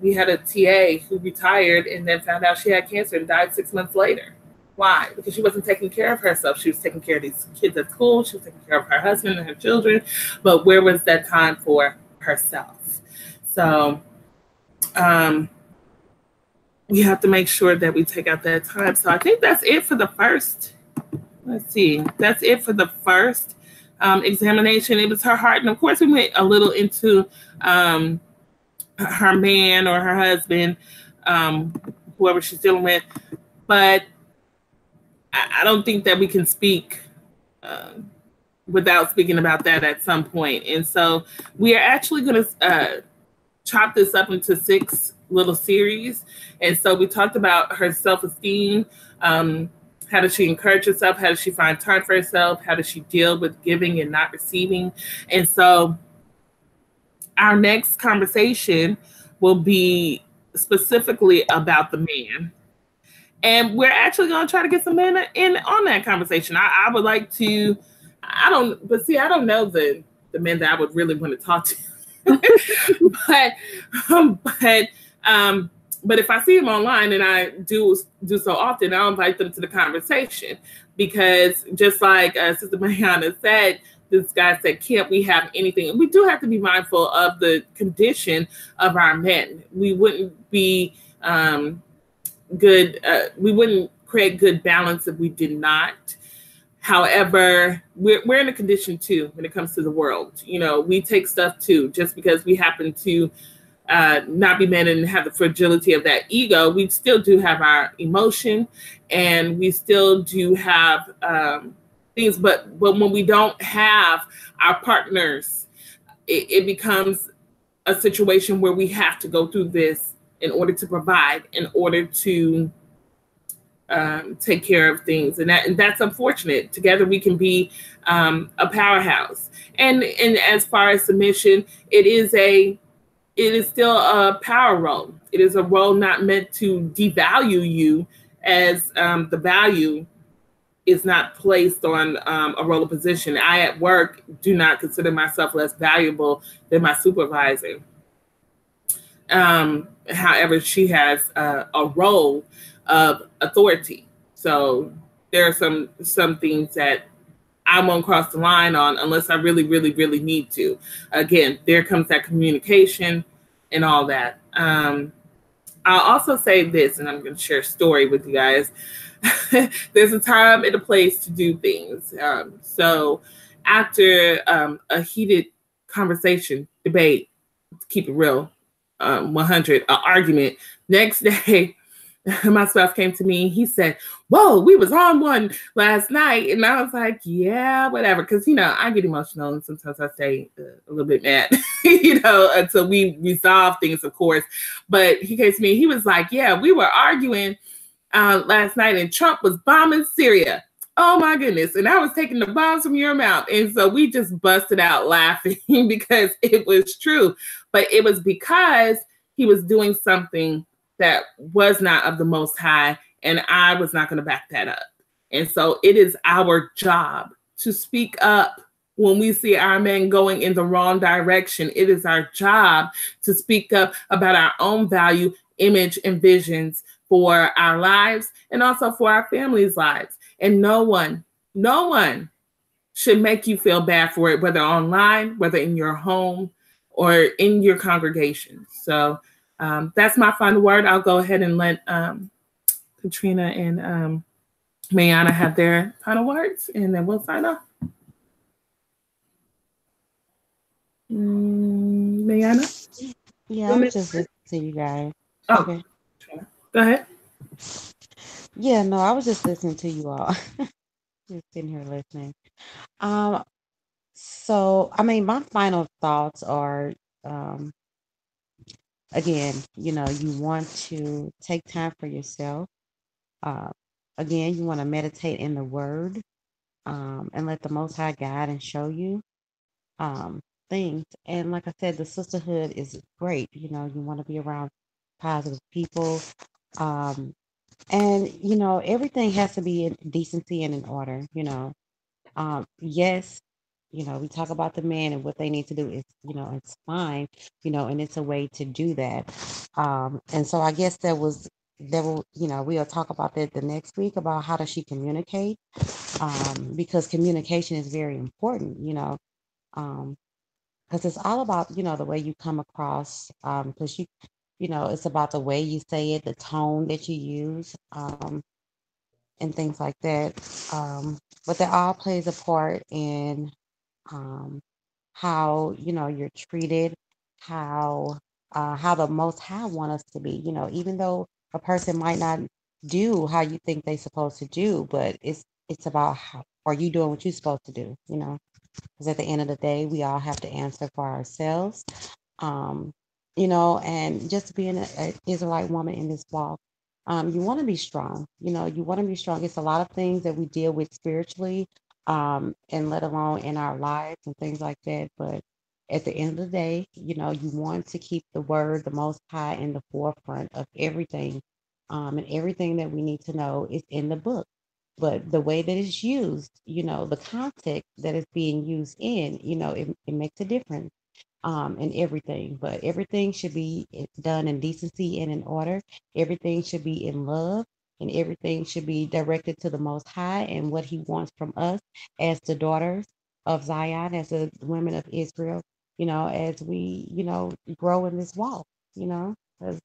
We had a TA who retired and then found out she had cancer and died 6 months later. Why? Because she wasn't taking care of herself. She was taking care of these kids at school. She was taking care of her husband and her children. But where was that time for herself? So we have to make sure that we take out that time. So I think that's it for the first. Let's see. That's it for the first examination. It was her heart. And of course, we went a little into her man or her husband, whoever she's dealing with. But I don't think that we can speak without speaking about that at some point. And so we are actually going to chop this up into 6 little series. And so we talked about her self-esteem. How does she encourage herself? How does she find time for herself? How does she deal with giving and not receiving? And so our next conversation will be specifically about the man. And we're actually going to try to get some men in on that conversation. I would like to, I don't know the men that I would really want to talk to. but if I see them online, and I do so often, I'll invite them to the conversation, because just like Sister Mariana said, this guy said, can't we have anything? And we do have to be mindful of the condition of our men. We wouldn't be good. We wouldn't create good balance if we did not. However, we're in a condition too when it comes to the world. You know, we take stuff too. Just because we happen to not be men and have the fragility of that ego, we still do have our emotion, and we still do have things. But when we don't have our partners, it becomes a situation where we have to go through this in order to provide, in order to take care of things, and that's unfortunate. Together we can be a powerhouse. And as far as submission, it is still a power role. It is a role not meant to devalue you, as the value is not placed on a role of position. I at work do not consider myself less valuable than my supervisor. However, she has a role of authority. So there are some things that I won't cross the line on unless I really, really, really need to. Again, there comes that communication and all that. I'll also say this, and I'm going to share a story with you guys. There's a time and a place to do things. So after a heated conversation, debate, to keep it real, 100, an argument, next day, my spouse came to me. He said, whoa, we was on one last night. And I was like, yeah, whatever. Because, you know, I get emotional and sometimes I stay a little bit mad, you know, until we resolve things, of course. But he came to me. He was like, yeah, we were arguing last night and Trump was bombing Syria. Oh, my goodness. And I was taking the bombs from your mouth. And so we just busted out laughing because it was true. But it was because he was doing something that was not of the Most High, and I was not going to back that up. And so it is our job to speak up when we see our men going in the wrong direction. It is our job to speak up about our own value, image, and visions for our lives, and also for our families' lives. And no one should make you feel bad for it, whether online, whether in your home, or in your congregation. So that's my final word. I'll go ahead and let Katrina and Mayana have their final words, and then we'll sign off. Mayana? Yeah, I'm just listening to you guys. Oh, Okay. Go ahead. Yeah, no, I was just listening to you all. Just sitting here listening. So I mean, my final thoughts are, again, you know, you want to take time for yourself. Again, you want to meditate in the Word, and let the Most High guide and show you things. And like I said, the sisterhood is great. You know, you want to be around positive people. And, you know, everything has to be in decency and in order, you know. Yes, you know, we talk about the men and what they need to do is, you know, it's fine, you know, and it's a way to do that. And so I guess you know, we'll talk about that the next week about how does she communicate, because communication is very important, you know, because it's all about, you know, the way you come across, because you know, it's about the way you say it, the tone that you use, and things like that. But that all plays a part in how, you know, you're treated, how the Most High want us to be. You know, even though a person might not do how you think they're supposed to do, but it's about how are you doing what you're supposed to do. You know, because at the end of the day, we all have to answer for ourselves. You know, and just being an Israelite woman in this walk, you want to be strong. You know, you want to be strong. It's a lot of things that we deal with spiritually, and let alone in our lives and things like that. But at the end of the day, you know, you want to keep the Word, the Most High, in the forefront of everything, And everything that we need to know is in the book. But the way that it's used, the context that it's being used in, it makes a difference in everything. But everything should be done in decency and in order. Everything should be in love, and everything should be directed to the Most High and what He wants from us as the daughters of Zion, as the women of Israel. As we, grow in this walk. You know, 'cause,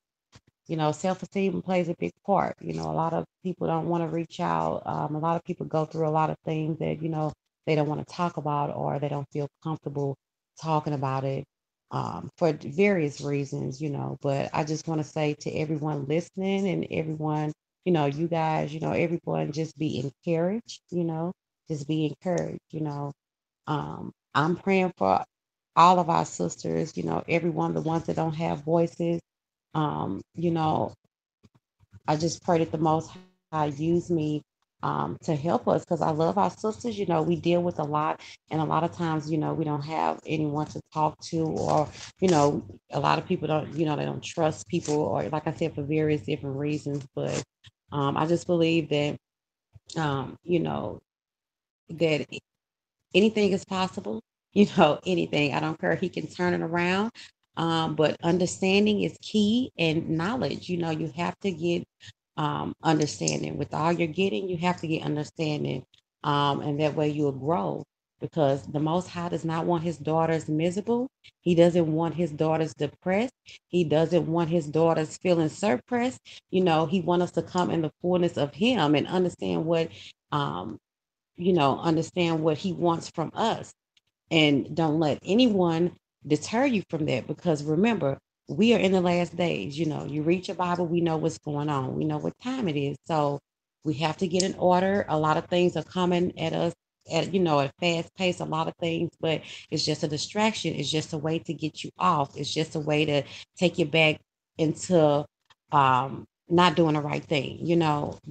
self-esteem plays a big part. A lot of people don't want to reach out. A lot of people go through a lot of things that, they don't want to talk about, or they don't feel comfortable talking about it for various reasons, But I just want to say to everyone listening and everyone, you guys, everyone just be encouraged, just be encouraged, I'm praying for all of our sisters, everyone, the ones that don't have voices. You know, I just pray that the Most High use me to help us, because I love our sisters. We deal with a lot, and a lot of times, we don't have anyone to talk to, or a lot of people don't, they don't trust people, or like I said, for various different reasons. But I just believe that, that anything is possible. Anything. I don't care. He can turn it around. But understanding is key, and knowledge. You have to get understanding. With all you're getting, you have to get understanding. And that way you'll grow, because the Most High does not want his daughters miserable. He doesn't want his daughters depressed. He doesn't want his daughters feeling suppressed. He wants us to come in the fullness of him and um, understand what he wants from us. And don't let anyone deter you from that, because remember, we are in the last days. You read your Bible, we know what's going on, we know what time it is. So we have to get in order. A lot of things are coming at us at a fast pace, a lot of things, but it's just a distraction. It's just a way to get you off. It's just a way to take you back into not doing the right thing,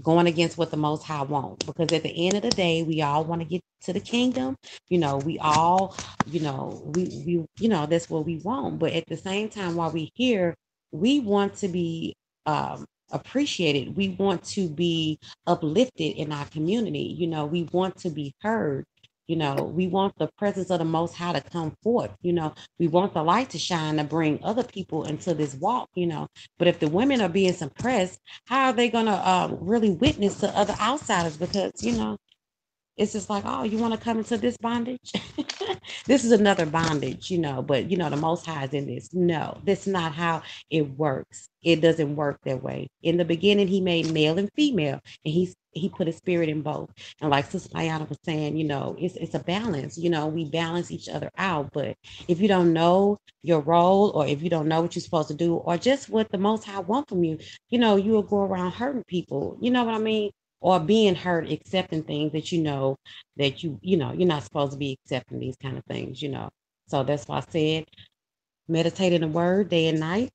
going against what the Most High wants. Because at the end of the day, we all want to get to the kingdom. We all, that's what we want. But at the same time, while we here, we want to be appreciated. We want to be uplifted in our community. We want to be heard. We want the presence of the Most High to come forth. We want the light to shine to bring other people into this walk. But if the women are being suppressed, how are they going to really witness to other outsiders? Because it's just like, oh, you want to come into this bondage? This is another bondage, but the Most High is in this. No, that's not how it works. It doesn't work that way. In the beginning, he made male and female, and he put a spirit in both. And like Sister Mayana was saying, it's a balance. We balance each other out. But if you don't know your role, or if you don't know what you're supposed to do, or just what the Most High wants from you, you will go around hurting people. You know what I mean? Or being hurt, accepting things that that you're not supposed to be accepting these kind of things. So that's why I said, meditate in the word day and night,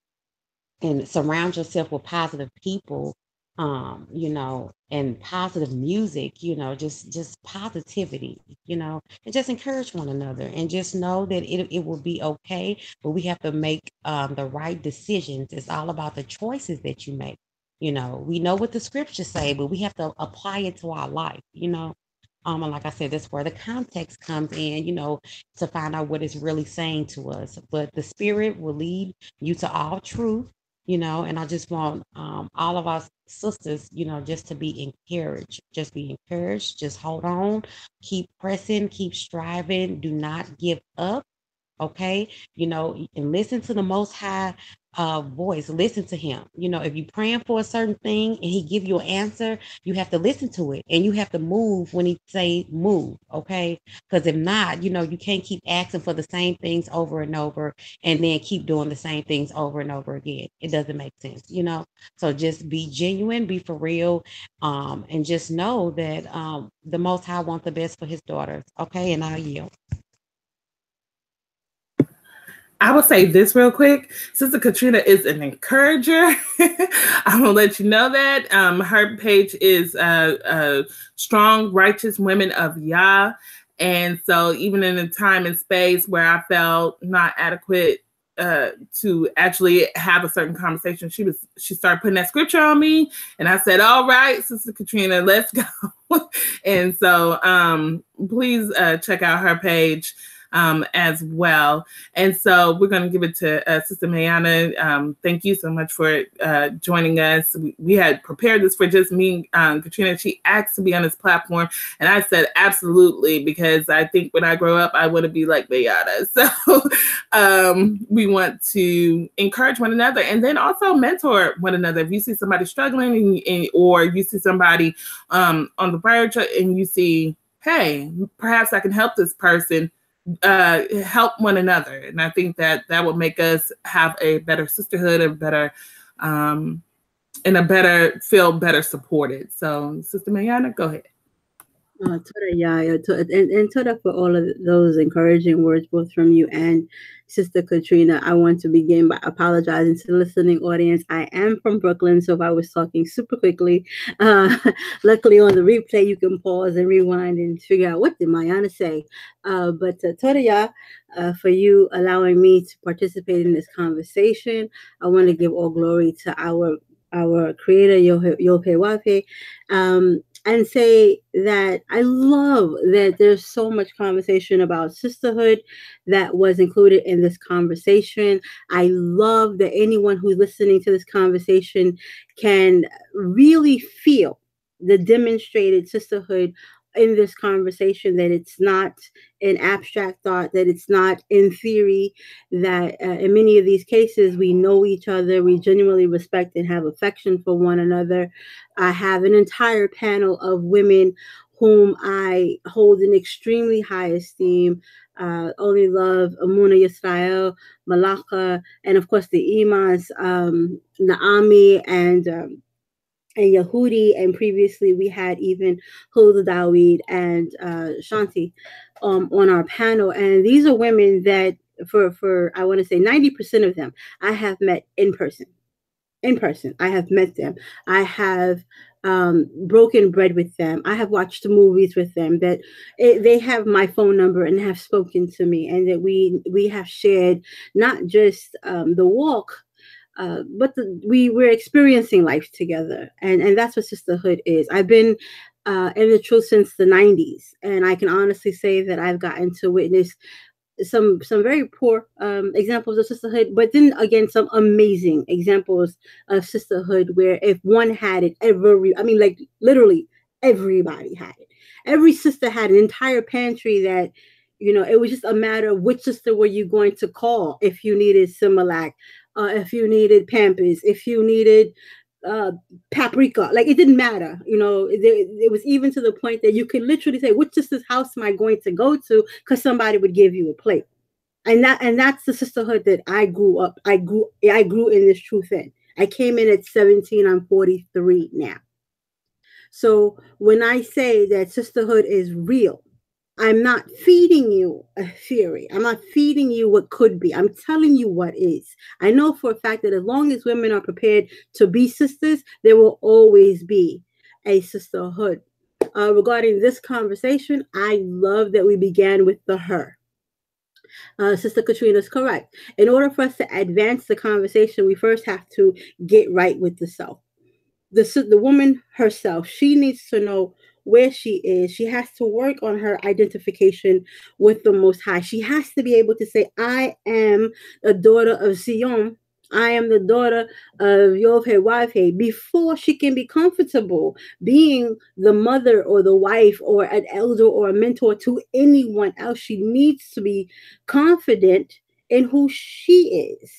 and surround yourself with positive people, and positive music, just positivity, and just encourage one another, and just know that it will be okay. But we have to make the right decisions. It's all about the choices that you make. We know what the scriptures say, but we have to apply it to our life. And like I said, that's where the context comes in, to find out what it's really saying to us. But the Spirit will lead you to all truth, and I just want all of our sisters, just to be encouraged. Just be encouraged. Just hold on. Keep pressing. Keep striving. Do not give up. Okay, and listen to the Most High voice. Listen to him. If you're praying for a certain thing and he give you an answer, you have to listen to it, and you have to move when he say move. Okay, because if not, you can't keep asking for the same things over and over, and then keep doing the same things over and over again. It doesn't make sense. So just be genuine, be for real, and just know that the Most High wants the best for his daughters. Okay, and I'll yield. I will say this real quick. Sister Katrina is an encourager. I'm going to let you know that. Her page is Strong, Righteous Women of Yah. And so even in a time and space where I felt not adequate to actually have a certain conversation, she started putting that scripture on me, and I said, "All right, Sister Katrina, let's go." And so please check out her page as well. And so we're going to give it to Sister Mayana. Thank you so much for joining us. We had prepared this for just me, Katrina. She asked to be on this platform, and I said absolutely, because I think when I grow up, I want to be like Mayana. So we want to encourage one another, and then also mentor one another. If you see somebody struggling, or you see somebody on the verge, and you see, hey, perhaps I can help this person, help one another. And I think that will make us have a better sisterhood, a better and feel better supported. So Sister Mayana, go ahead. And Toda, for all of those encouraging words, both from you and Sister Katrina. I want to begin by apologizing to the listening audience. I am from Brooklyn, so if I was talking super quickly, luckily on the replay, you can pause and rewind and figure out what did Mayana say. But Toda, for you allowing me to participate in this conversation, I want to give all glory to our creator, Yohe Wafe, and say that I love that there's so much conversation about sisterhood that was included in this conversation. I love that anyone who's listening to this conversation can really feel the demonstrated sisterhood in this conversation, that it's not an abstract thought, that it's not in theory, that in many of these cases, we know each other, we genuinely respect and have affection for one another. I have an entire panel of women whom I hold in extremely high esteem. Only Love, Amuna Yisrael, Malkah, and of course the Imams, Naomi and Yehudi, and previously we had even Hulda Dawid and Shanti on our panel. And these are women that for I want to say 90% of them I have met in person. I have met them. I have broken bread with them. I have watched movies with them. That they have my phone number and have spoken to me, and that we have shared not just the walk, but we're experiencing life together, and that's what sisterhood is. I've been in the truth since the 90s, and I can honestly say that I've gotten to witness some very poor examples of sisterhood, but then again some amazing examples of sisterhood where if one had it, like literally everybody had it. Every sister had an entire pantry that, it was just a matter of which sister were you going to call if you needed Similac, if you needed Pampers, if you needed paprika. Like, it didn't matter. It was even to the point that you could literally say, which sister's house am I going to go to, because somebody would give you a plate. And that's the sisterhood that I grew in this truth in. I came in at 17. I'm 43 now. So when I say that sisterhood is real, I'm not feeding you a theory. I'm not feeding you what could be. I'm telling you what is. I know for a fact that as long as women are prepared to be sisters, there will always be a sisterhood. Regarding this conversation, I love that we began with the her. Sister Katrina is correct. In order for us to advance the conversation, we first have to get right with the self. The woman herself, she needs to know where she is. She has to work on her identification with the Most High. She has to be able to say, I am a daughter of Zion. I am the daughter of Yovhe, before she can be comfortable being the mother or the wife or an elder or a mentor to anyone else. She needs to be confident in who she is.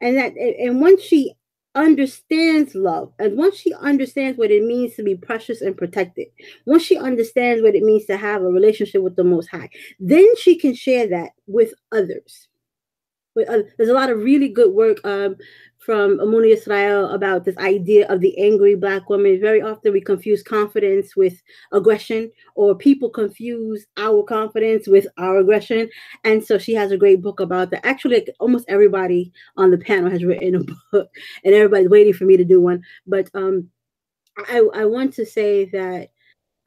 And once she understands love, and once she understands what it means to be precious and protected, once she understands what it means to have a relationship with the Most High, then she can share that with others. There's a lot of really good work from Amuna Israel about this idea of the angry Black woman. Very often we confuse confidence with aggression, or people confuse our confidence with our aggression. And so she has a great book about that. Actually, almost everybody on the panel has written a book, and everybody's waiting for me to do one. But I want to say that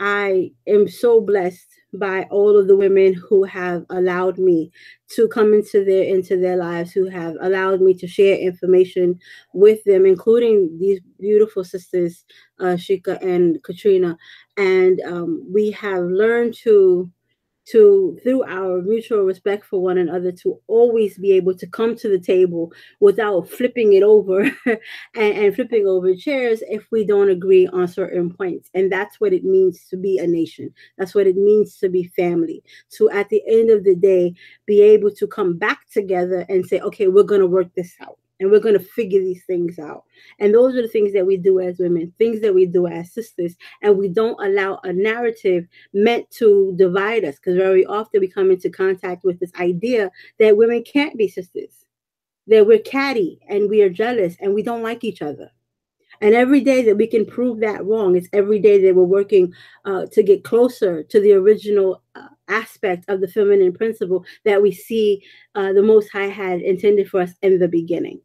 I am so blessed by all of the women who have allowed me to come into their lives, who have allowed me to share information with them, including these beautiful sisters, Shika and Katrina. And we have learned to through our mutual respect for one another, to always be able to come to the table without flipping it over and flipping over chairs if we don't agree on certain points. And that's what it means to be a nation. That's what it means to be family. To, at the end of the day, be able to come back together and say, okay, we're going to work this out and we're going to figure these things out. And those are the things that we do as women, things that we do as sisters. And we don't allow a narrative meant to divide us, because very often we come into contact with this idea that women can't be sisters, that we're catty and we are jealous and we don't like each other. And every day that we can prove that wrong, it's every day that we're working to get closer to the original aspect of the feminine principle that we see the Most High had intended for us in the beginning.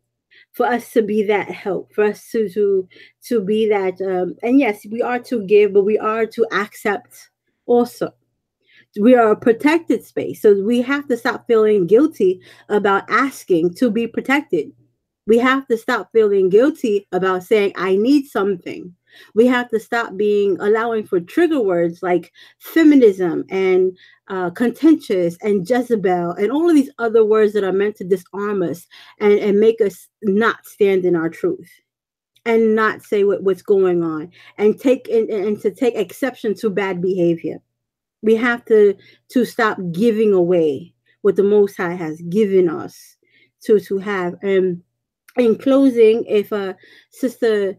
For us to be that help, for us to be that, and yes, we are to give, but we are to accept also. We are a protected space, so we have to stop feeling guilty about asking to be protected. We have to stop feeling guilty about saying I need something. We have to stop allowing for trigger words like feminism and contentious and Jezebel and all of these other words that are meant to disarm us and make us not stand in our truth and not say what's going on and to take exception to bad behavior. We have to stop giving away what the Most High has given us to have. And in closing, if Sister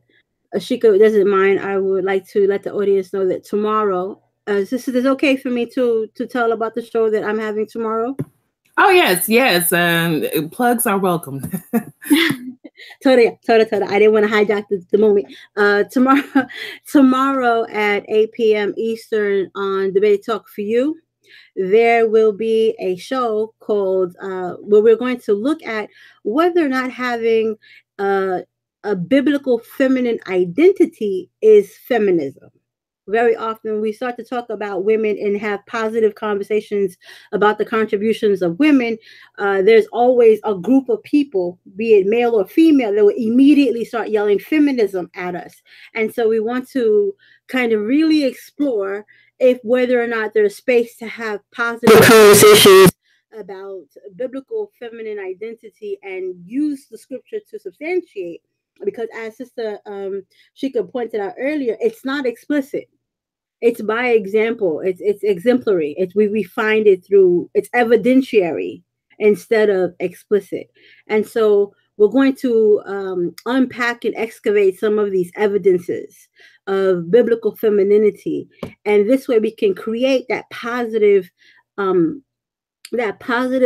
Ashika doesn't mind, I would like to let the audience know that tomorrow, Sister, is it okay for me to tell about the show that I'm having tomorrow? Oh, yes. Plugs are welcome. Toda. I didn't want to hijack the moment. Tomorrow at 8 p.m. Eastern on Debate Talk for You, there will be a show called where we're going to look at whether or not having a biblical feminine identity is feminism. Very often we start to talk about women and have positive conversations about the contributions of women. There's always a group of people, be it male or female, that will immediately start yelling feminism at us. And so we want to kind of really explore if whether or not there's space to have positive conversations about biblical feminine identity and use the scripture to substantiate. Because as Sister Shika pointed out earlier, it's not explicit. It's by example. It's exemplary. We find it through, it's evidentiary instead of explicit. And so we're going to unpack and excavate some of these evidences of biblical femininity. And this way we can create that positive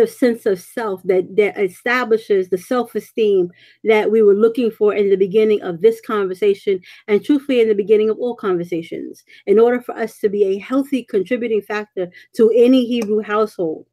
sense of self that establishes the self-esteem that we were looking for in the beginning of this conversation, and truthfully in the beginning of all conversations. In order for us to be a healthy contributing factor to any Hebrew household,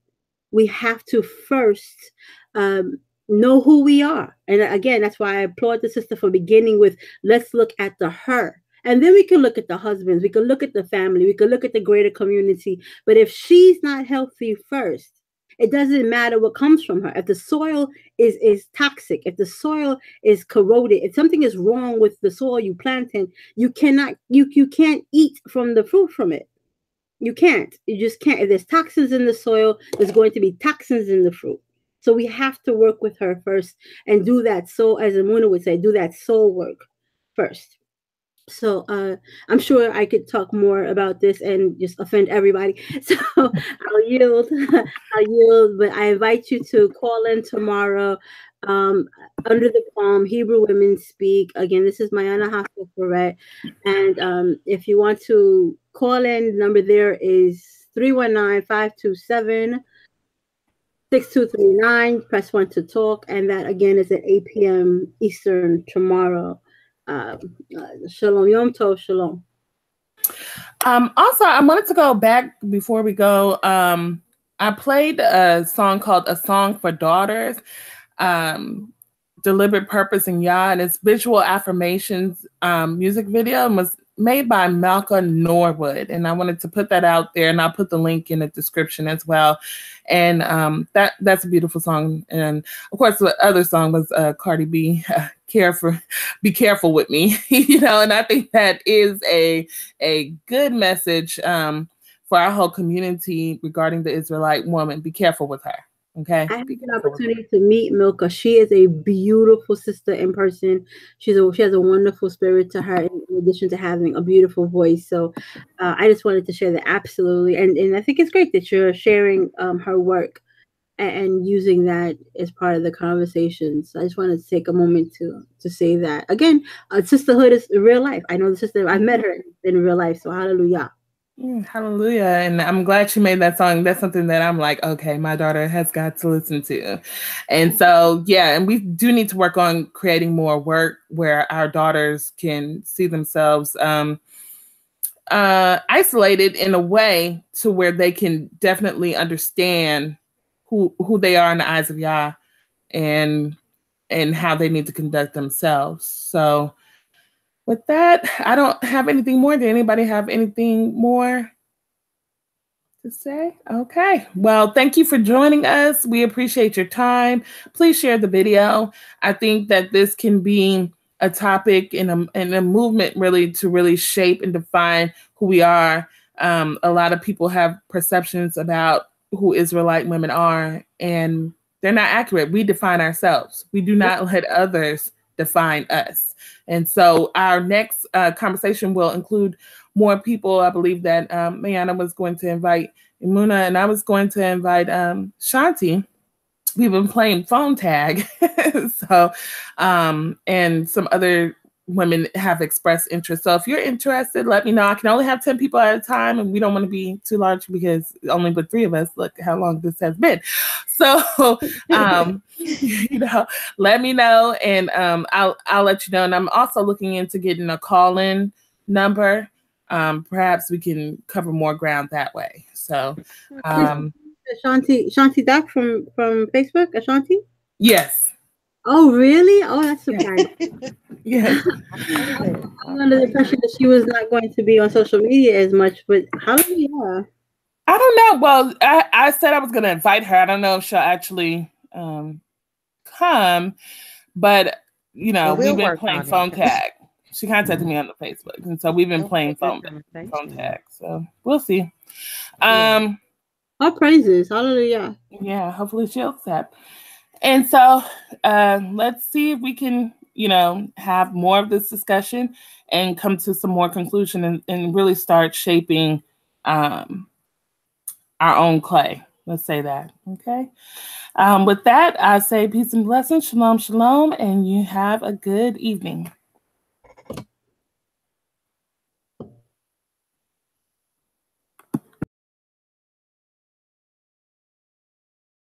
we have to first know who we are. And again, that's why I applaud the sister for beginning with, let's look at the her. And then we can look at the husbands, we can look at the family, we can look at the greater community. But if she's not healthy first, it doesn't matter what comes from her. If the soil is toxic, if the soil is corroded, if something is wrong with the soil you plant in, you can't eat from the fruit from it. You can't. You just can't. If there's toxins in the soil, there's going to be toxins in the fruit. So we have to work with her first and do that soul, as Amuna would say, do that soul work first. So I'm sure I could talk more about this and just offend everybody. So I'll yield. But I invite you to call in tomorrow. Under the Palm, Hebrew Women Speak. Again, this is Mayana Haskell Correct. And if you want to call in, the number there is 319-527-6239. Press 1 to talk. And that again is at 8 p.m. Eastern tomorrow. Shalom, Yom Tov, Shalom. Also, I wanted to go back before we go. I played a song called "A Song for Daughters," Deliberate Purpose in Yah, and it's visual affirmations music video, and was made by Malkah Norwood, and I wanted to put that out there, and I'll put the link in the description as well. And that's a beautiful song. And of course, the other song was Cardi B, "Be Careful with Me," you know. And I think that is a good message for our whole community regarding the Israelite woman. Be careful with her. Okay. I had an opportunity to meet Malkah. She is a beautiful sister in person. She has a wonderful spirit to her, in addition to having a beautiful voice. So I just wanted to share that, absolutely. And I think it's great that you're sharing her work and using that as part of the conversation. So I just wanted to take a moment to say that. Again, sisterhood is real life. I know the sister. I met her in real life. So hallelujah. Hallelujah. And I'm glad you made that song. That's something that I'm like, okay, my daughter has got to listen to. And so, yeah, and we do need to work on creating more work where our daughters can see themselves isolated in a way to where they can definitely understand who they are in the eyes of Yah and how they need to conduct themselves. So with that, I don't have anything more. Did anybody have anything more to say? Okay. Well, thank you for joining us. We appreciate your time. Please share the video. I think that this can be a topic in a movement really to really shape and define who we are. A lot of people have perceptions about who Israelite women are, and they're not accurate. We define ourselves. We do not let others define us. And so our next conversation will include more people. I believe that Mayana was going to invite Imuna, and I was going to invite Shanti. We've been playing phone tag. So, and some other women have expressed interest. So if you're interested, let me know. I can only have 10 people at a time, and we don't want to be too large because only with 3 of us. Look how long this has been. So, you know, let me know, and I'll let you know. And I'm also looking into getting a call-in number. Perhaps we can cover more ground that way. So, Ashanti Doc from Facebook, Ashanti? Yes. Oh, really? Oh, that's surprising. Yes. I'm under the impression that she was not going to be on social media as much, but hallelujah. I don't know. Well, I said I was going to invite her. I don't know if she'll actually come, but you know, we've been playing phone tag. She contacted me on the Facebook, and so we've been playing phone tag. So we'll see. All praises, hallelujah. Yeah, hopefully she'll accept. And so let's see if we can, you know, have more of this discussion and come to some more conclusion and really start shaping our own clay. Let's say that. Okay. With that, I say peace and blessings. Shalom, shalom, and you have a good evening.